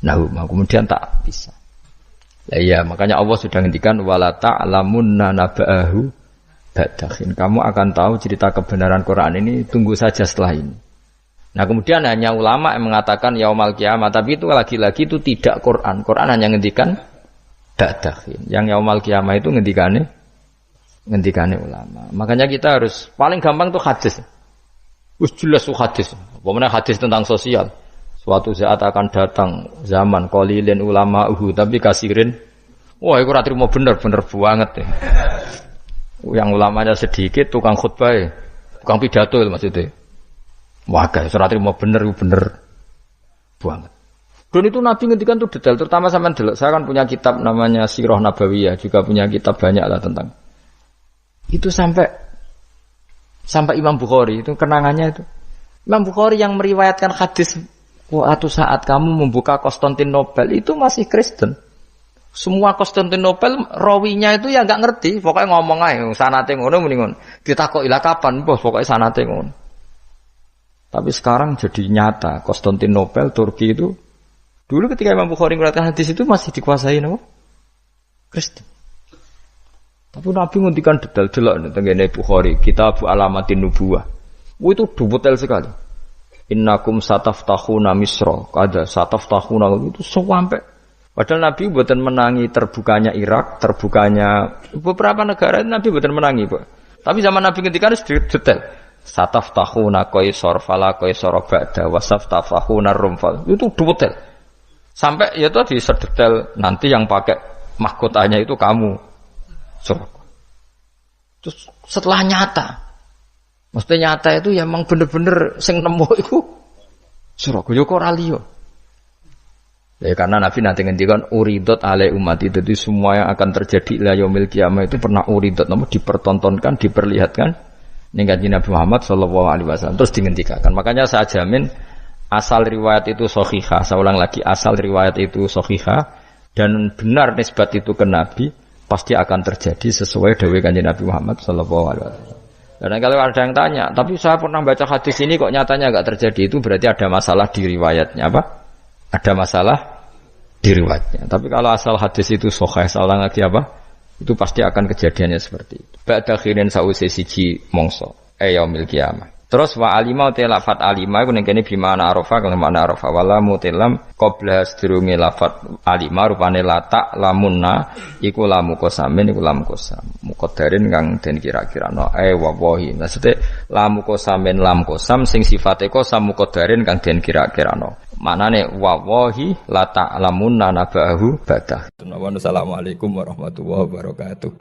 nahuma, kemudian tak pisah. Ya iya, makanya Allah sudah ngendikan wala ta'lamunna naba'ahu ba'dahin. Kamu akan tahu cerita kebenaran Quran ini, tunggu saja setelah ini. Nah kemudian hanya ulama yang mengatakan yaumal kiamah, tapi itu lagi-lagi itu tidak Quran. Quran hanya ngendikan ba'dahin. Yang yaumal kiamah itu ngendikane ulama. Makanya kita harus paling gampang tuh hadis. Wis jelas tuh hadis. Pokoknya hadis tentang sosial. Suatu saat akan datang zaman qalilin ulama'uhu tapi kasirin. Wah, iku ora trimo bener banget ya. Yang ulamanya sedikit, tukang khutbah, tukang pidato maksudnya. Wah, guys, ora trimo bener banget. Dan itu Nabi ngendikan tuh detail, terutama sampean delok. Saya kan punya kitab namanya Sirah Nabawiyah, juga punya kitab banyak lah tentang. Itu sampai Imam Bukhari itu kenangannya itu. Imam Bukhari yang meriwayatkan hadis suatu saat kamu membuka Konstantinopel itu masih Kristen. Semua Konstantinopel rawinya itu ya enggak ngerti, pokoknya ngomong aja sanate ngono muni ngono. Ditakoki lah kapan, bos, pokoknya sanate ngono. Tapi sekarang jadi nyata Konstantinopel Turki itu dulu ketika Imam Bukhari meriwayatkan hadis itu masih dikuasai no? Kristen. Tapi Nabi ngendikan detail delok tengene Bukhari, Kitab Alamatin Nubuwah. Itu detail sekali. Innakum sataftahuna Misra, kada sataftahuna itu sampai. Padahal Nabi buatan menangi terbukanya Irak, terbukanya beberapa negara Nabi buatan menangi, Pak. Tapi zaman Nabi ngendikan detail. Sataftahuna Qaisar fala Qaisar ba'da wasaftahuna Rum fal. Itu detail. Sampai ya tadi sedetail nanti yang pakai mahkotanya itu kamu. Terus setelah nyata, maksudnya nyata itu ya memang bener-bener sing nemu itu Surabaya kok raliyo. Ya karena Nabi nanti ngendikan uridot alai umat itu, jadi semua yang akan terjadi ila yaumil qiyamah itu pernah uridot, namun dipertontonkan, diperlihatkan ning kanjeng Nabi Muhammad sallallahu alaihi wasallam terus dihentikan. Makanya saya jamin asal riwayat itu sahihah, saya ulang lagi asal riwayat itu sahihah dan benar nisbat itu ke Nabi. Pasti akan terjadi sesuai dawuh kanjeng Nabi Muhammad sallallahu alaihi wasallam. Dan kalau ada yang tanya, tapi saya pernah baca hadis ini kok nyatanya enggak terjadi, itu berarti ada masalah di riwayatnya apa? Ada masalah di riwayatnya. Tapi kalau asal hadis itu sahih, salah lagi apa? Itu pasti akan kejadiannya seperti itu. Ba'da khirin sause siji mongso yaumil qiyamah. Terus wa alima te lafat alima iku ning kene bimana arafa kang makna arafa wala mutilam qabla sedurunge lafat alima rupane lata lamunna iku lamu kosamin iku lamu kosam muqaddarin kang den kira-kirano wallahi maksudnya lamu kosamin lam kosam sing sifate kosam muqaddarin kang den kira-kirano maknane wallahi lata lamunna nabahu badah. Assalamualaikum warahmatullahi wabarakatuh.